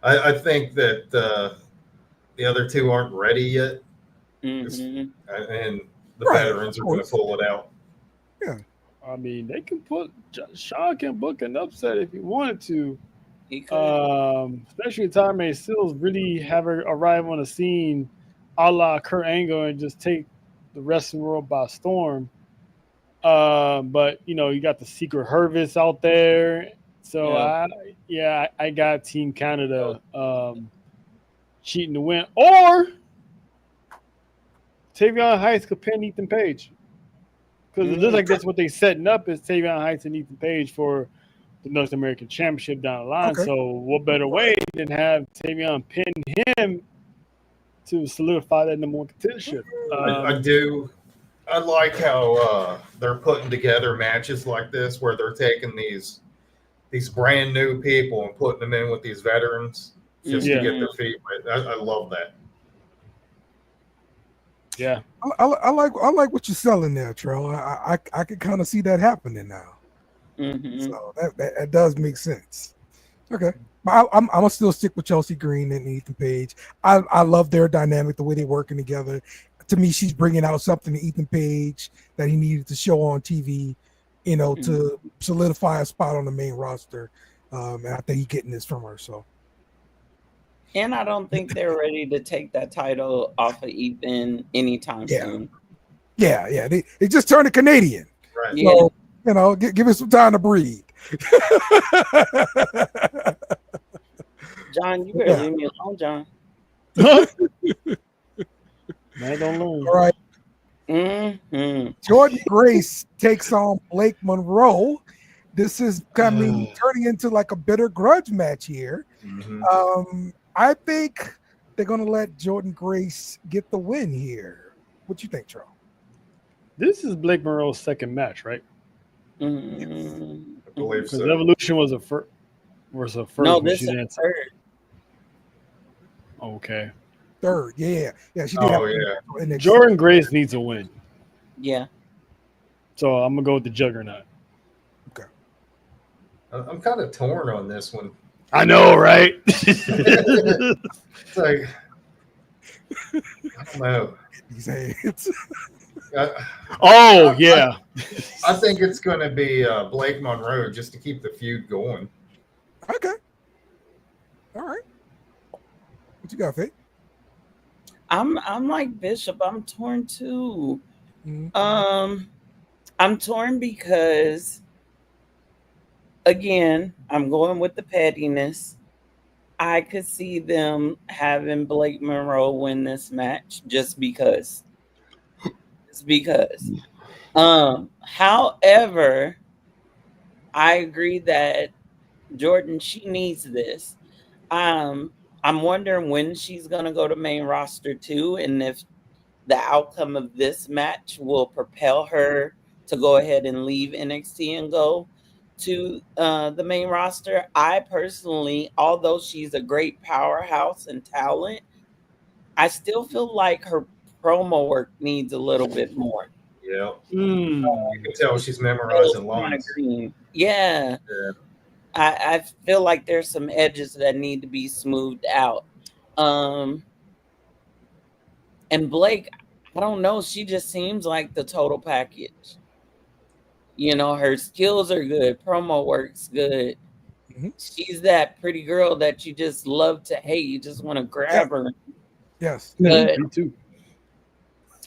I think that the other two aren't ready yet, and the veterans are going to pull it out. Yeah, I mean, they can Shawn can book an upset if he wanted to. He could. Especially Tower May Steele really have her arrive on the scene, a la Kurt Angle, and just take the wrestling world by storm. But you got the Secret Hervis out there, so I got Team Canada cheating to win, or Tavion Heights could pin Ethan Page, because it looks like that's what they setting up is Tavion Heights and Ethan Page for the North American Championship down the line. Okay. So what better way than have Tavion pin him to solidify that number one contendership? I do. I like how they're putting together matches like this where they're taking these brand new people and putting them in with these veterans just to get their feet wet. I love that. Yeah, I like what you're selling there, Trell. I can kind of see that happening now. So that does make sense. Okay, but I'm gonna still stick with Chelsea Green and Ethan Page. I love their dynamic, the way they're working together. To me, she's bringing out something to Ethan Page that he needed to show on TV, to solidify a spot on the main roster. And I think he's getting this from her. So, and I don't think they're ready to take that title off of Ethan anytime soon. Yeah. They just turned a Canadian. Right. So, give it some time to breathe. John, you better leave me alone, John. Man, don't learn. All right. Jordan Grace takes on Blake Monroe. This is turning into like a bitter grudge match here. I think they're going to let Jordan Grace get the win here. What you think, Charles? This is Blake Monroe's second match, right? I believe so. Evolution was a first. No, this is third. Okay. Third, yeah, she did. Jordan Grace needs a win. Yeah. So I'm gonna go with the Juggernaut. Okay. I'm kind of torn on this one. I know, right? It's like I don't know. These hands. Yeah. I think it's going to be Blake Monroe just to keep the feud going. Okay. All right. What you got, Faith? I'm like Bishop. I'm torn too. I'm torn because, again, I'm going with the pettiness. I could see them having Blake Monroe win this match just because. However, I agree that Jordan, she needs this. I'm wondering when she's gonna go to main roster too, and if the outcome of this match will propel her to go ahead and leave NXT and go to the main roster. I personally, although she's a great powerhouse and talent, I still feel like her promo work needs a little bit more. Yeah. Mm. You can tell she's memorizing Kinda lines. green. Yeah. Yeah. I feel like there's some edges that need to be smoothed out. And Blake, I don't know, she just seems like the total package. You know, her skills are good, promo works good. Mhm. She's that pretty girl that you just love to hate. You just want to grab her. Yes. But Me too.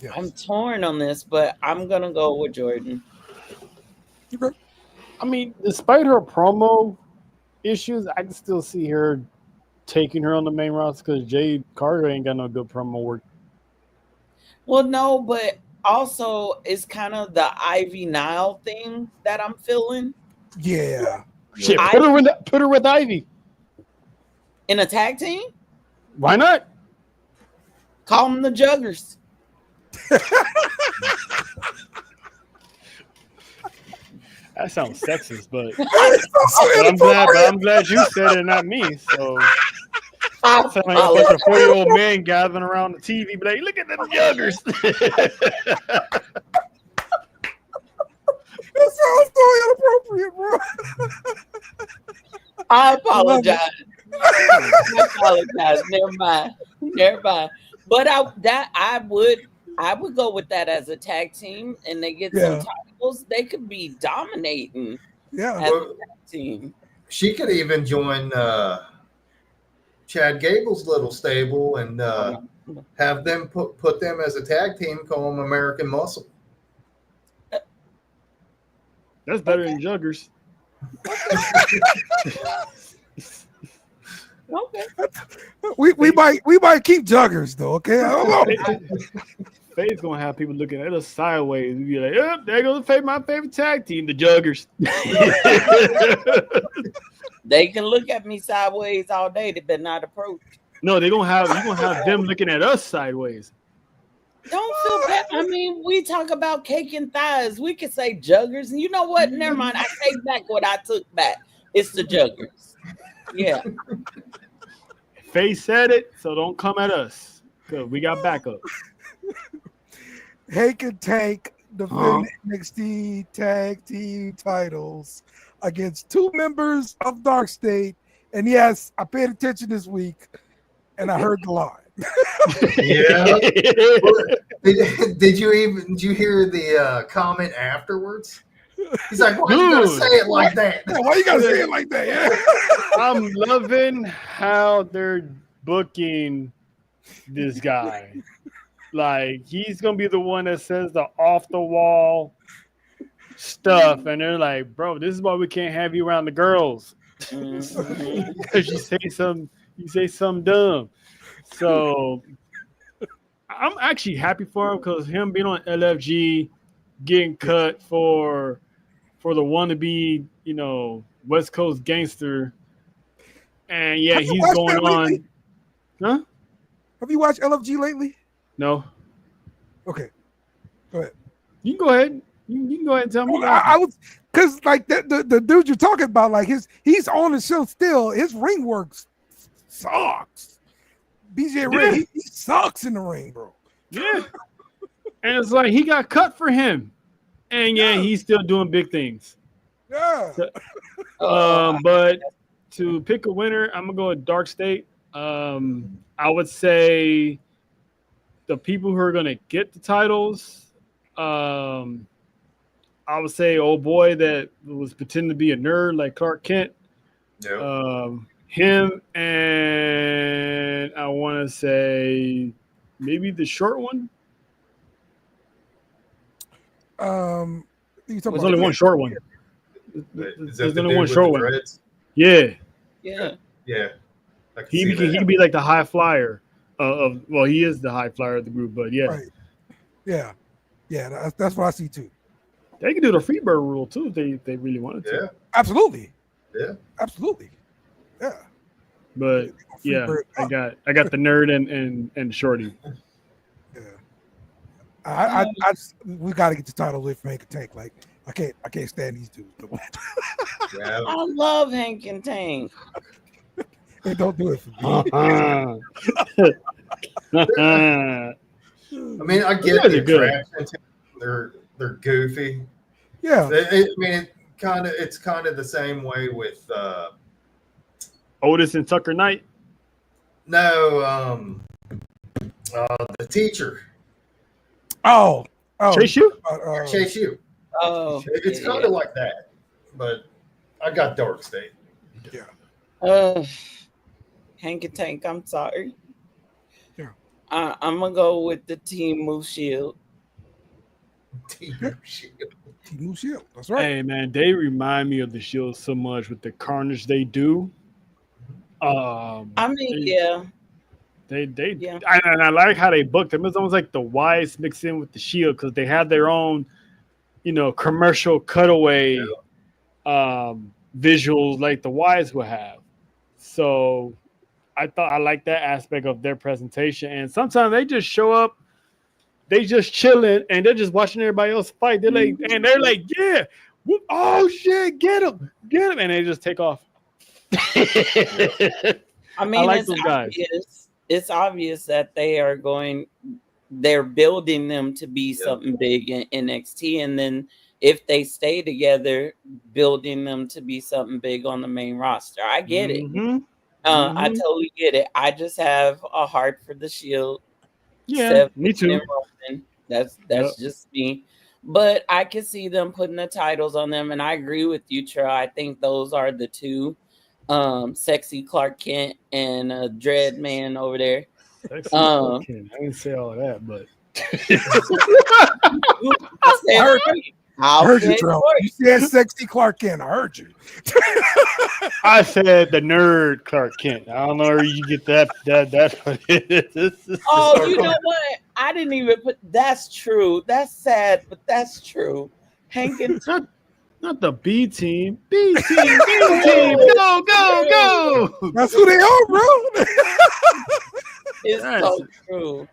Yes. I'm torn on this, but I'm gonna go with Jordan. Okay. I mean, despite her promo issues, I can still see her taking her on the main roster because Jade Carter ain't got no good promo work. Well, no, but also it's kind of the Ivy Nile thing that I'm feeling Yeah. Shit, I- put her with Ivy. in a tag team. Why not? Call them the Juggers. That sounds sexist, but, So I'm glad you said it, not me. So sound like a bunch of 40-year-old men gathering around the TV, be like, look at them Juggers. That sounds so inappropriate, bro. I apologize. I apologize. Never mind. But I would go with that as a tag team, and they get some titles. They could be dominating Yeah. as a tag team. She could even join Chad Gable's little stable and have them put them as a tag team, call them American Muscle. That's better than Juggers. Okay. We might keep Juggers though, okay? I don't know. Faye's gonna have people looking at us sideways and be like, "Oh, there goes my favorite tag team, the Juggers." They can look at me sideways all day, but not approach. No, you're gonna have them looking at us sideways. Don't feel bad. I mean, we talk about cake and thighs. We could say Juggers, and you know what? Never mind. I take back what I took back. It's the Juggers. Yeah. Faye said it, so don't come at us. Cause we got backup. Hank and Tank defend NXT tag team titles against two members of Dark State. And yes, I paid attention this week and I heard the line. Yeah. Did you hear the comment afterwards? He's like, why you gotta say it like that? Yeah, why you gotta say it like that? Yeah. I'm loving how they're booking this guy. Like, he's gonna be the one that says the off the wall stuff, and they're like, bro, this is why we can't have you around the girls. Because you say something dumb. So I'm actually happy for him because him being on LFG, getting cut for the wannabe, West Coast gangster, and yeah, he's going on. Huh? Have you watched LFG lately? No. Okay, go ahead. You can go ahead. You can go ahead and tell me. I was because like the dude you're talking about, like he's on the show still. His ring work sucks. BJ Ray, he sucks in the ring, bro. Yeah. And it's like he got cut for him. And yeah, he's still doing big things. Yeah. But to pick a winner, I'm gonna go with Dark State. I would say the people who are gonna get the titles, I would say old boy that was pretending to be a nerd like Clark Kent. Yeah. Him, and I want to say maybe the short one. There's only one short one. There's only one short one. Yeah. Yeah. Yeah. He can be like the high flyer well, he is the high flyer of the group, but yeah. Right. Yeah. Yeah, that's what I see too. They can do the Freebird rule too if they really wanted to. Yeah. Absolutely. Yeah. Absolutely. Yeah. But yeah, I got the nerd and Shorty. Yeah. We got to get the title away from Hank and Tank. Like I can't stand these dudes. Yeah. I love Hank and Tank. Hey, don't do it for me. I mean, I get Really the good. attraction to them. They're goofy. Yeah. I mean, it's kind of the same way with Otis and Tucker Knight. no the teacher Oh. Chase you? Chase U. Oh, It's kind of like that, but I got Dark State. Hank and Tank, I'm sorry. Yeah. I'm gonna go with the Team Moose Shield. Team Shield. That's right. Hey man, they remind me of the Shield so much with the carnage they do. I mean, They Yeah. and I like how they booked them. It's almost like the Wise mixed in with the Shield because they have their own, commercial cutaway visuals like the Wise would have. So I thought I like that aspect of their presentation. And sometimes they just show up, they just chilling, and they're just watching everybody else fight. They're like, yeah, whoop, oh shit, get him, and they just take off. I mean, like it's those guys. obvious. It's obvious that they're building them to be something big in NXT, and then if they stay together, building them to be something big on the main roster. I get it. I totally get it. I just have a heart for the Shield. Yeah, me too. That's just me. But I can see them putting the titles on them, and I agree with you, Trell. I think those are the two. Sexy Clark Kent and Dread Man over there. Sexy Clark Kent. I didn't say all of that, but I heard you, Trell. You said Sexy Clark Kent. I heard you. I said the nerd Clark Kent. I don't know where you get that. Oh, you know what? I didn't even put. That's true. That's sad, but that's true. Hank and not the B team. B team. B team. Go. That's who they are, bro. It's so true.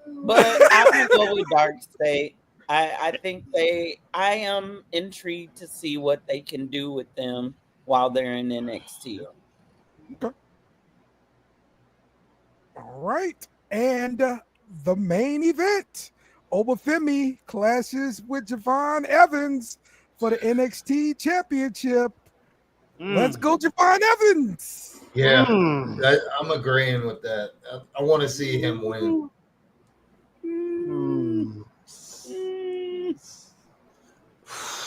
But I'm gonna go with Dark State. I think I am intrigued to see what they can do with them while they're in NXT. Okay. All right. And the main event, Obafemi clashes with Javon Evans for the NXT Championship. Let's go, Javon Evans. Yeah, I'm agreeing with that. I want to see him win.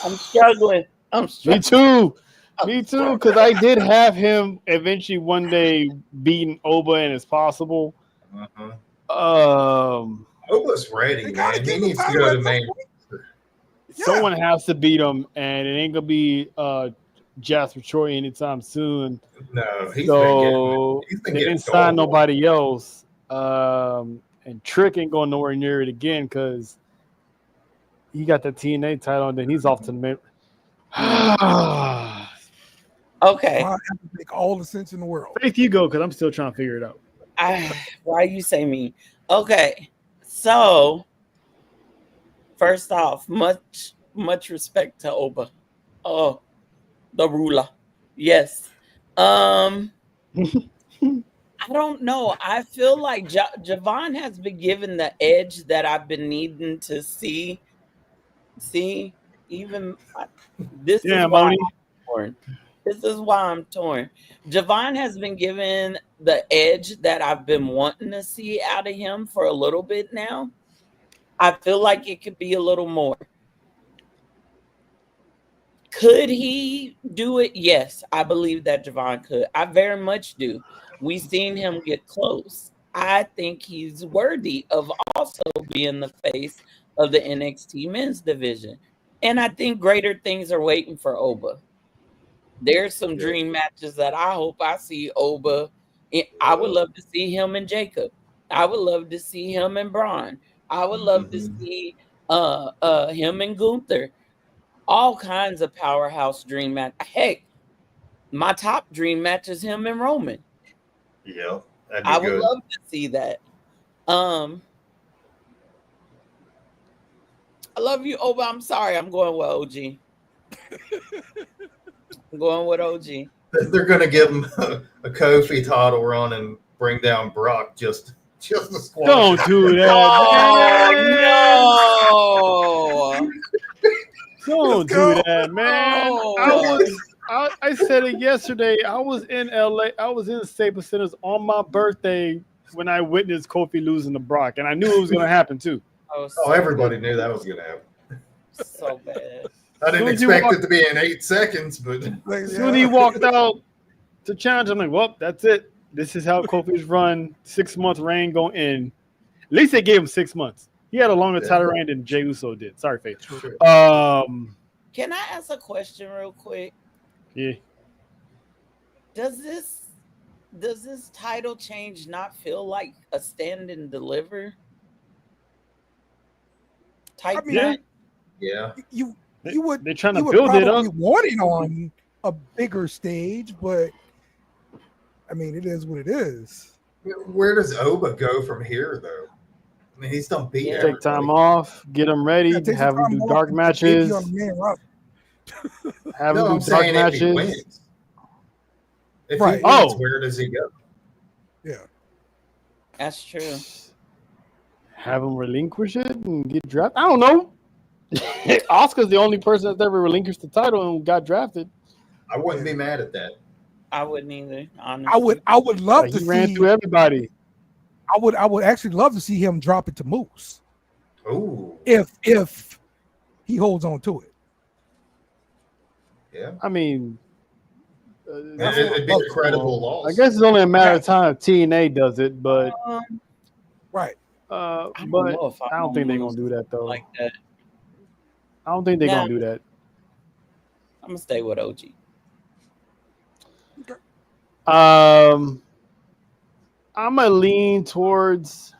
I'm struggling. Me too, because I did have him eventually one day beating Oba, and it's possible. Oba's ready, man. He needs to go to main. Someone has to beat him, and it ain't gonna be Jasper Troy anytime soon. No, he's been they didn't sign nobody else, and Trick ain't going nowhere near it again because he got the TNA title, and then he's off to the main. Okay. That would make all the sense in the world. Faith, you go, because I'm still trying to figure it out. Why you say me? Okay, so first off, much respect to Oba. Oh, the ruler. Yes. I don't know. I feel like Javon has been given the edge that I've been needing to see. Even this is why I'm torn. This is why I'm torn. Javon has been given the edge that I've been wanting to see out of him for a little bit now. I feel like it could be a little more. Could he do it? Yes, I believe that Javon could. I very much do. We've seen him get close. I think he's worthy of also being the face of the NXT men's division. And I think greater things are waiting for Oba. There's some dream matches that I hope I see Oba. I would love to see him and Jacob. I would love to see him and Braun. I would love to see him and Gunther. All kinds of powerhouse dream match. Heck, my top dream match is him and Roman. Yeah, that'd be I good. would love to see that. I love you, Oba. I'm sorry. I'm going with OG. I'm going with OG. They're going to give him a Kofi title run and bring down Brock just Just the squash. Don't do that, Oh man. no! Don't do that, man. Oh. I said it yesterday. I was in LA. I was in Staples Centers on my birthday when I witnessed Kofi losing to Brock, and I knew it was going to happen too. Oh, everybody knew that was going to happen. So bad. I didn't expect it to be in 8 seconds, but As soon as he walked out to challenge, I'm like, well, that's it. This is how Kofi's run 6-month reign going to end. At least they gave him 6 months. He had a longer title reign than Jey Uso did. Sorry, Faith. Can I ask a question real quick? Yeah. Does this title change not feel like a stand and deliver type match? Yeah. You would. They're trying to you would build it probably up. want it on a bigger stage, but I mean, it is what it is. Where does Oba go from here, though? I mean, he's done beat Take time off, get him ready, Yeah, take some have him time do off dark and matches, debut on the main roster. have No, him I'm do dark saying if he matches. wins. If Right. he wins, Oh. where does he go? Yeah. That's true. Have him relinquish it and get drafted. I don't know. Oscar's the only person that's ever relinquished the title and got drafted. I wouldn't be mad at that. I wouldn't either. Honestly, I would love Like, to he ran see. through everybody. I would actually love to see him drop it to Moose Oh, if he holds on to it. yeah. I mean, It'd be a credible loss. I guess it's only a matter of time if TNA does it, but Right. don't but know if I don't think they're gonna do that though. like that. I don't think they're Now- gonna do that. I'm gonna stay with OG. I'm gonna lean towards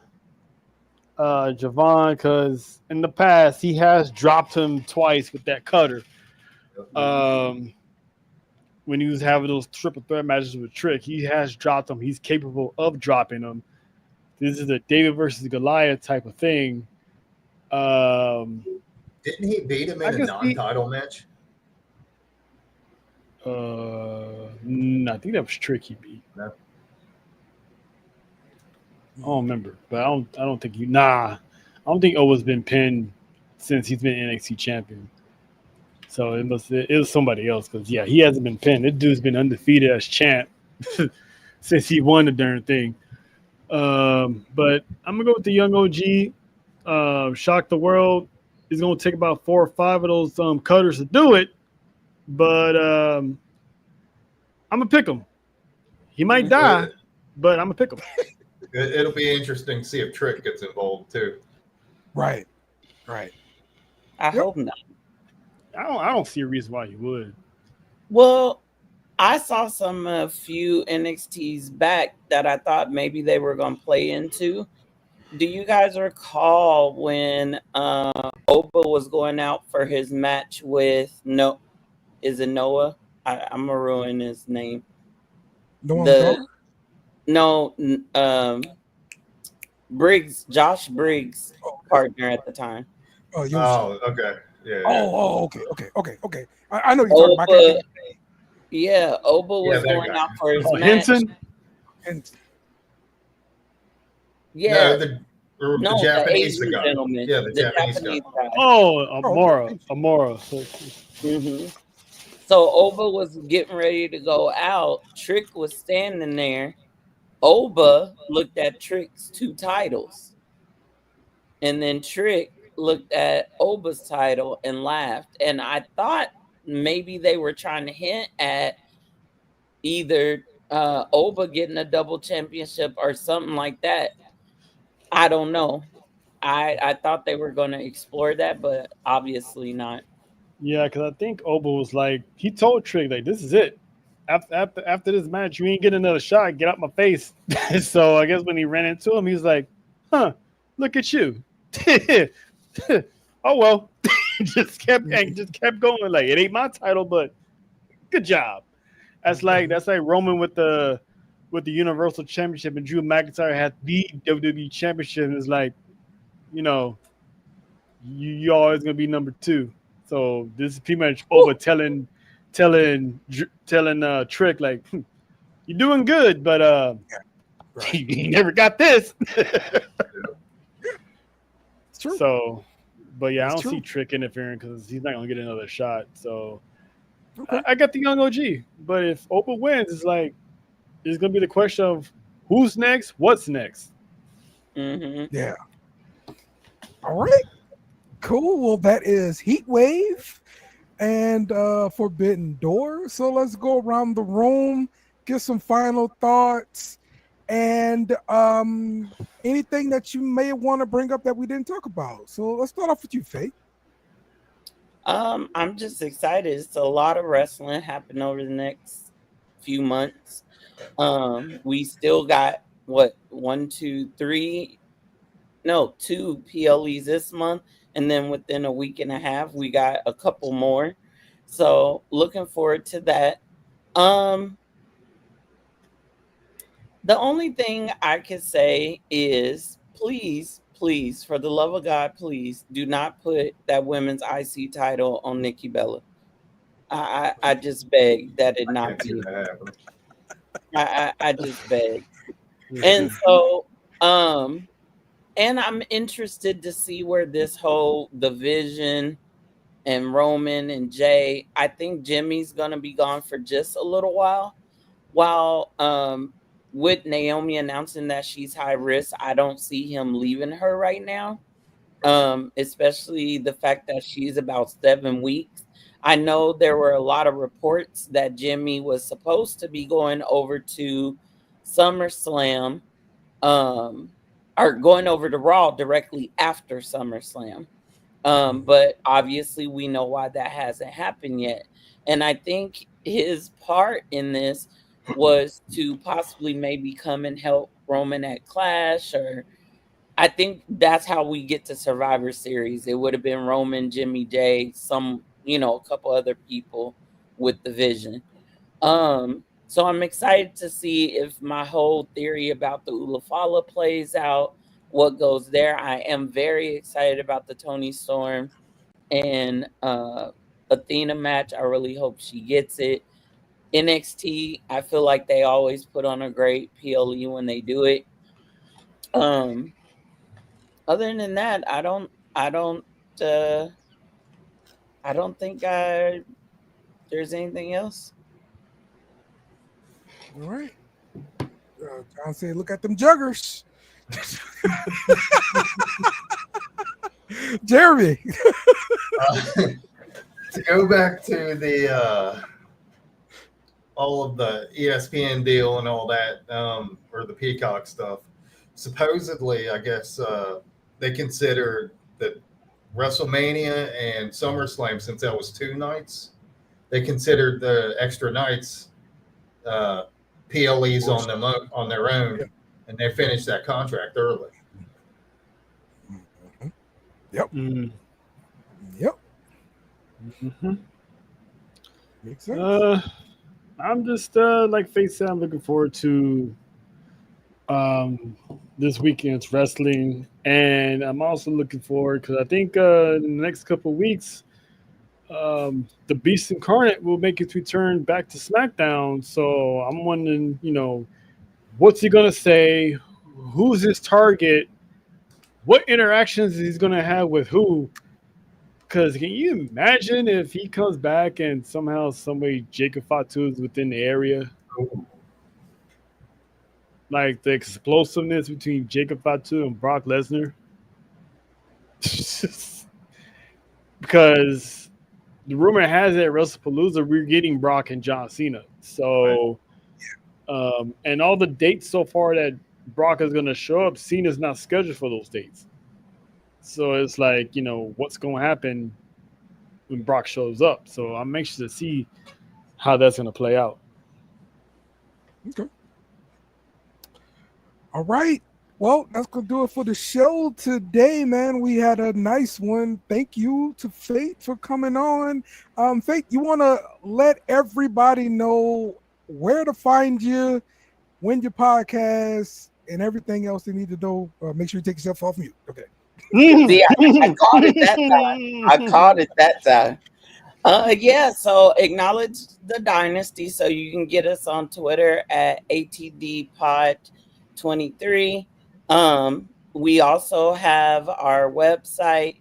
Javon because in the past he has dropped him twice with that cutter. When he was having those triple threat matches with Trick, he has dropped him. He's capable of dropping them. This is a David versus Goliath type of thing. Didn't he beat him I in a guess non-title match? I think that was Trick he beat. No. I don't remember, but I don't think I don't think Owa's been pinned since he's been NXT champion. So it was somebody else because he hasn't been pinned. This dude's been undefeated as champ since he won the darn thing. But I'm gonna go with the young OG. Shock the world. He's gonna take about 4 or 5 of those cutters to do it, but I'm gonna pick him. He might die, but I'm gonna pick him. It'll be interesting to see if Trick gets involved too. Right. Right. I hope not. I don't see a reason why he would. Well, I saw some few NXTs back that I thought maybe they were going to play into. Do you guys recall when Oba was going out for his match with Noah? I'm gonna ruin his name. Briggs, Josh Briggs' partner at the time. Oh, okay. Yeah. Okay. I know you're talking about. Yeah, Oba was going out for his match. Henson? Yeah. The Japanese Asian guy. gentleman. Yeah, the Japanese guy. guy. Oh, Amora. Mm-hmm. So Oba was getting ready to go out. Trick was standing there. Oba looked at Trick's 2 titles. And then Trick looked at Oba's title and laughed. And I thought maybe they were trying to hint at either Oba getting a double championship or something like that. I don't know. I thought they were going to explore that, but obviously not. Yeah, because I think Oba was like, he told Trick, like, this is it. After this match, you ain't getting another shot. Get out my face. So I guess when he ran into him, he was like, huh, look at you. Oh, well. just kept going. Like, it ain't my title, but good job. That's like Roman with the Universal Championship, and Drew McIntyre had the WWE Championship. And it's like, you always gonna be number 2. So this is pretty much Oba telling Trick like, you're doing good, but Right. He never got this. It's true. So, but yeah, That's I don't see true. Trick interfering because he's not gonna get another shot. So Okay. I got the young OG. But if Opa wins, it's like it's gonna be the question of who's next, what's next. Mm-hmm. Yeah. All right. Cool. Well, that is Heat Wave and Forbidden Door. So let's go around the room, get some final thoughts, and anything that you may want to bring up that we didn't talk about. So let's start off with you, Faith. I'm just excited. It's a lot of wrestling happening over the next few months. We still got what 2 PLEs this month, and then within a week and a half, we got a couple more. So looking forward to that. The only thing I can say is please, please, for the love of God, please do not put that women's IC title on Nikki Bella. I just beg that it not Can't see be. that happen. I just beg. And so, and I'm interested to see where this whole division and Roman and Jay, I think Jimmy's gonna be gone for just a little while. While with Naomi announcing that she's high risk, I don't see him leaving her right now. Especially the fact that she's about 7 weeks. I know there were a lot of reports that Jimmy was supposed to be going over to SummerSlam, or going over to Raw directly after SummerSlam. But obviously we know why that hasn't happened yet. And I think his part in this was to possibly maybe come and help Roman at Clash, or I think that's how we get to Survivor Series. It would have been Roman, Jimmy J, a couple other people with the vision. So I'm excited to see if my whole theory about the Ulafala plays out, what goes there. I am very excited about the Tony Storm and Athena match. I really hope she gets it. NXT, I feel like they always put on a great PLE when they do it. Other than that, I don't think there's anything else. All right. John said, look at them juggers. Jeremy. To go back to the all of the ESPN deal and all that, or the Peacock stuff. Supposedly, I guess they considered that WrestleMania and SummerSlam, since that was 2 nights, they considered the extra nights PLEs on them on their own, and they finished that contract early. Yep. Yep. Mm-hmm. Makes sense. I'm just like Faith said, I'm looking forward to this weekend's wrestling, and I'm also looking forward because I think in the next couple of weeks, the Beast Incarnate will make its return back to SmackDown. So I'm wondering, what's he gonna say? Who's his target? What interactions he's gonna have with who? Because can you imagine if he comes back and somehow, somebody Jacob Fatu is within the area? Like the explosiveness between Jacob Fatu and Brock Lesnar. Because the rumor has it at WrestlePalooza we're getting Brock and John Cena. So, and all the dates so far that Brock is going to show up, Cena's not scheduled for those dates. So it's like, what's going to happen when Brock shows up. So I'm anxious to see how that's going to play out. Okay. All right. Well, that's going to do it for the show today, man. We had a nice one. Thank you to Faith for coming on. Faith, you want to let everybody know where to find you, when your podcast, and everything else they need to know? Make sure you take yourself off mute. Okay. See, I caught it that time. So acknowledge the dynasty. So you can get us on Twitter at ATD Pod. 23. We also have our website,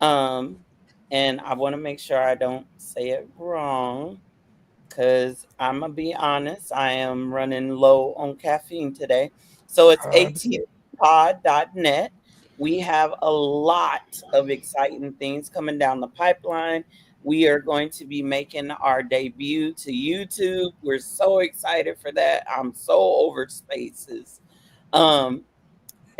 and I want to make sure I don't say it wrong because I'm going to be honest, I am running low on caffeine today. So it's atpod.net. We have a lot of exciting things coming down the pipeline. We are going to be making our debut to YouTube. We're so excited for that. I'm so over spaces. Um,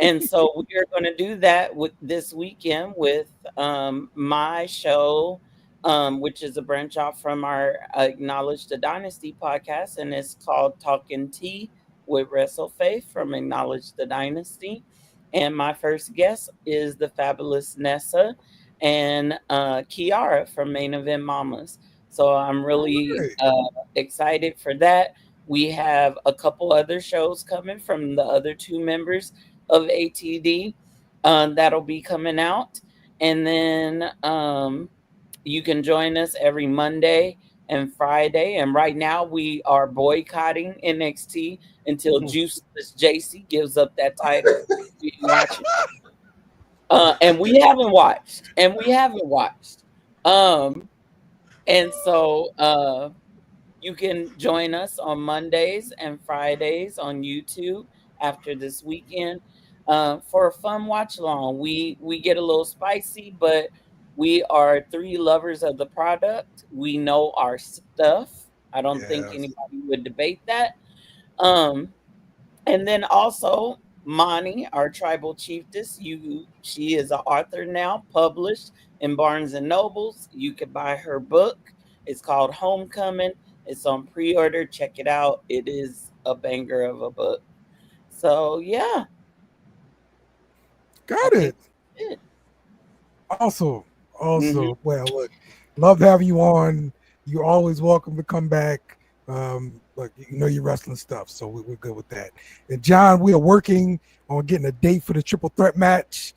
and so we are going to do that with this weekend with my show, which is a branch off from our Acknowledge the Dynasty podcast, and it's called Talking Tea with Wrestle Faith from Acknowledge the Dynasty. And my first guest is the fabulous Nessa and Kiara from Main Event Mamas. So I'm really excited for that. We have a couple other shows coming from the other two members of ATD that'll be coming out. And then you can join us every Monday and Friday. And right now we are boycotting NXT until Juiceless JC gives up that title. We watch it. And we haven't watched. And so you can join us on Mondays and Fridays on YouTube after this weekend for a fun watch along. We get a little spicy, but we are three lovers of the product. We know our stuff. I don't think anybody would debate that. And then also Mani, our tribal chiefess, she is an author now, published in Barnes and Nobles. You can buy her book. It's called Homecoming. It's on pre-order. Check it out. It is a banger of a book. So yeah. Got it. Also, well, look, love having you on. You're always welcome to come back. Look, you know your wrestling stuff, so we're good with that. And John, we are working on getting a date for the triple threat match.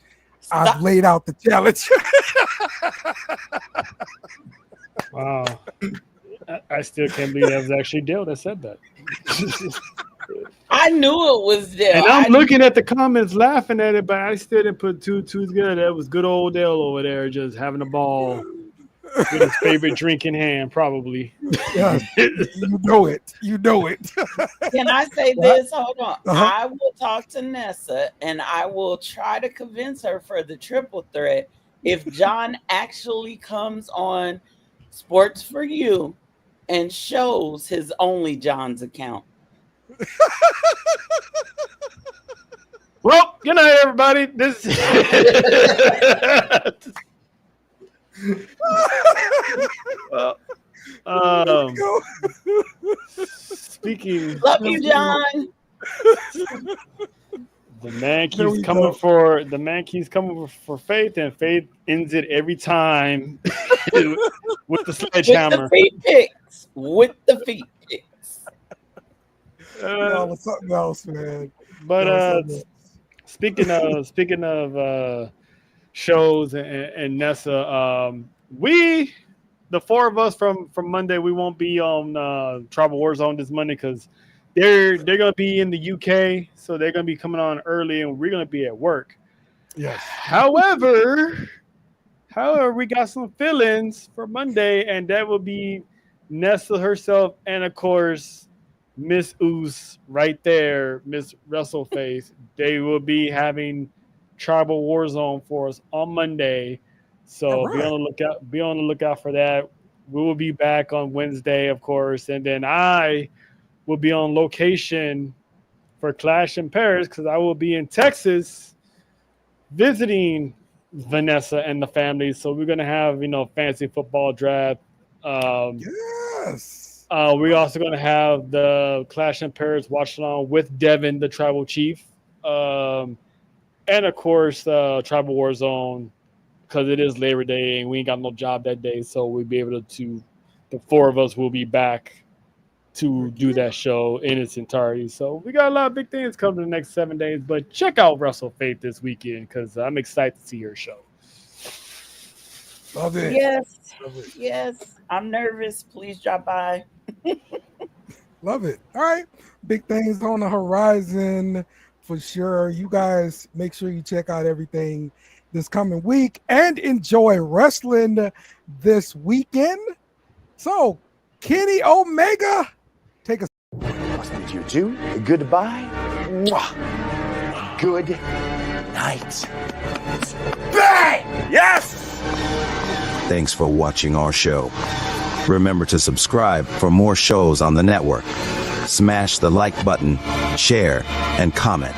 I've laid out the challenge. Wow. I still can't believe that was actually Dayle that said that. I knew it was Dayle. And I'm looking at the comments laughing at it, but I still didn't put two together. That was good old Dayle over there just having a ball with his favorite drink in hand, probably. Yeah, you know it. Can I say this? Hold on. I will talk to Nessa and I will try to convince her for the triple threat if John actually comes on Sports for You and shows his Only John's account. Well, good night, everybody. Speaking, love you, John. The man keeps coming for Faith, and Faith ends it every time with the sledgehammer. With the feet picks. Something else, man. But speaking of shows and Nessa, the four of us from Monday, we won't be on Tribal Warzone this Monday because they're gonna be in the UK, so they're gonna be coming on early, and we're gonna be at work. Yes. However, we got some fill-ins for Monday, and that will be Nessa herself, and of course, Miss Oos right there, Miss WrestleFace. They will be having Tribal Warzone for us on Monday, so be on the lookout for that. We will be back on Wednesday, of course, and then I will be on location for Clash in Paris because I will be in Texas visiting Vanessa and the family. So we're gonna have fancy football draft. Yes. We're also gonna have the Clash in Paris watch along with Devin, the tribal chief, and of course Tribal Warzone because it is Labor Day and we ain't got no job that day, so we'll be able to. The four of us will be back to do that show in its entirety. So we got a lot of big things coming in the next 7 days, but check out WrestleFaith this weekend because I'm excited to see her show. Love it. Yes. I'm nervous. Please drop by. Love it. All right. Big things on the horizon for sure. You guys make sure you check out everything this coming week and enjoy wrestling this weekend. So, Kenny Omega, take us. Nice to meet you too. Goodbye. Mwah. Good night. Bang! Yes! Thanks for watching our show. Remember to subscribe for more shows on the network. Smash the like button, share, and comment.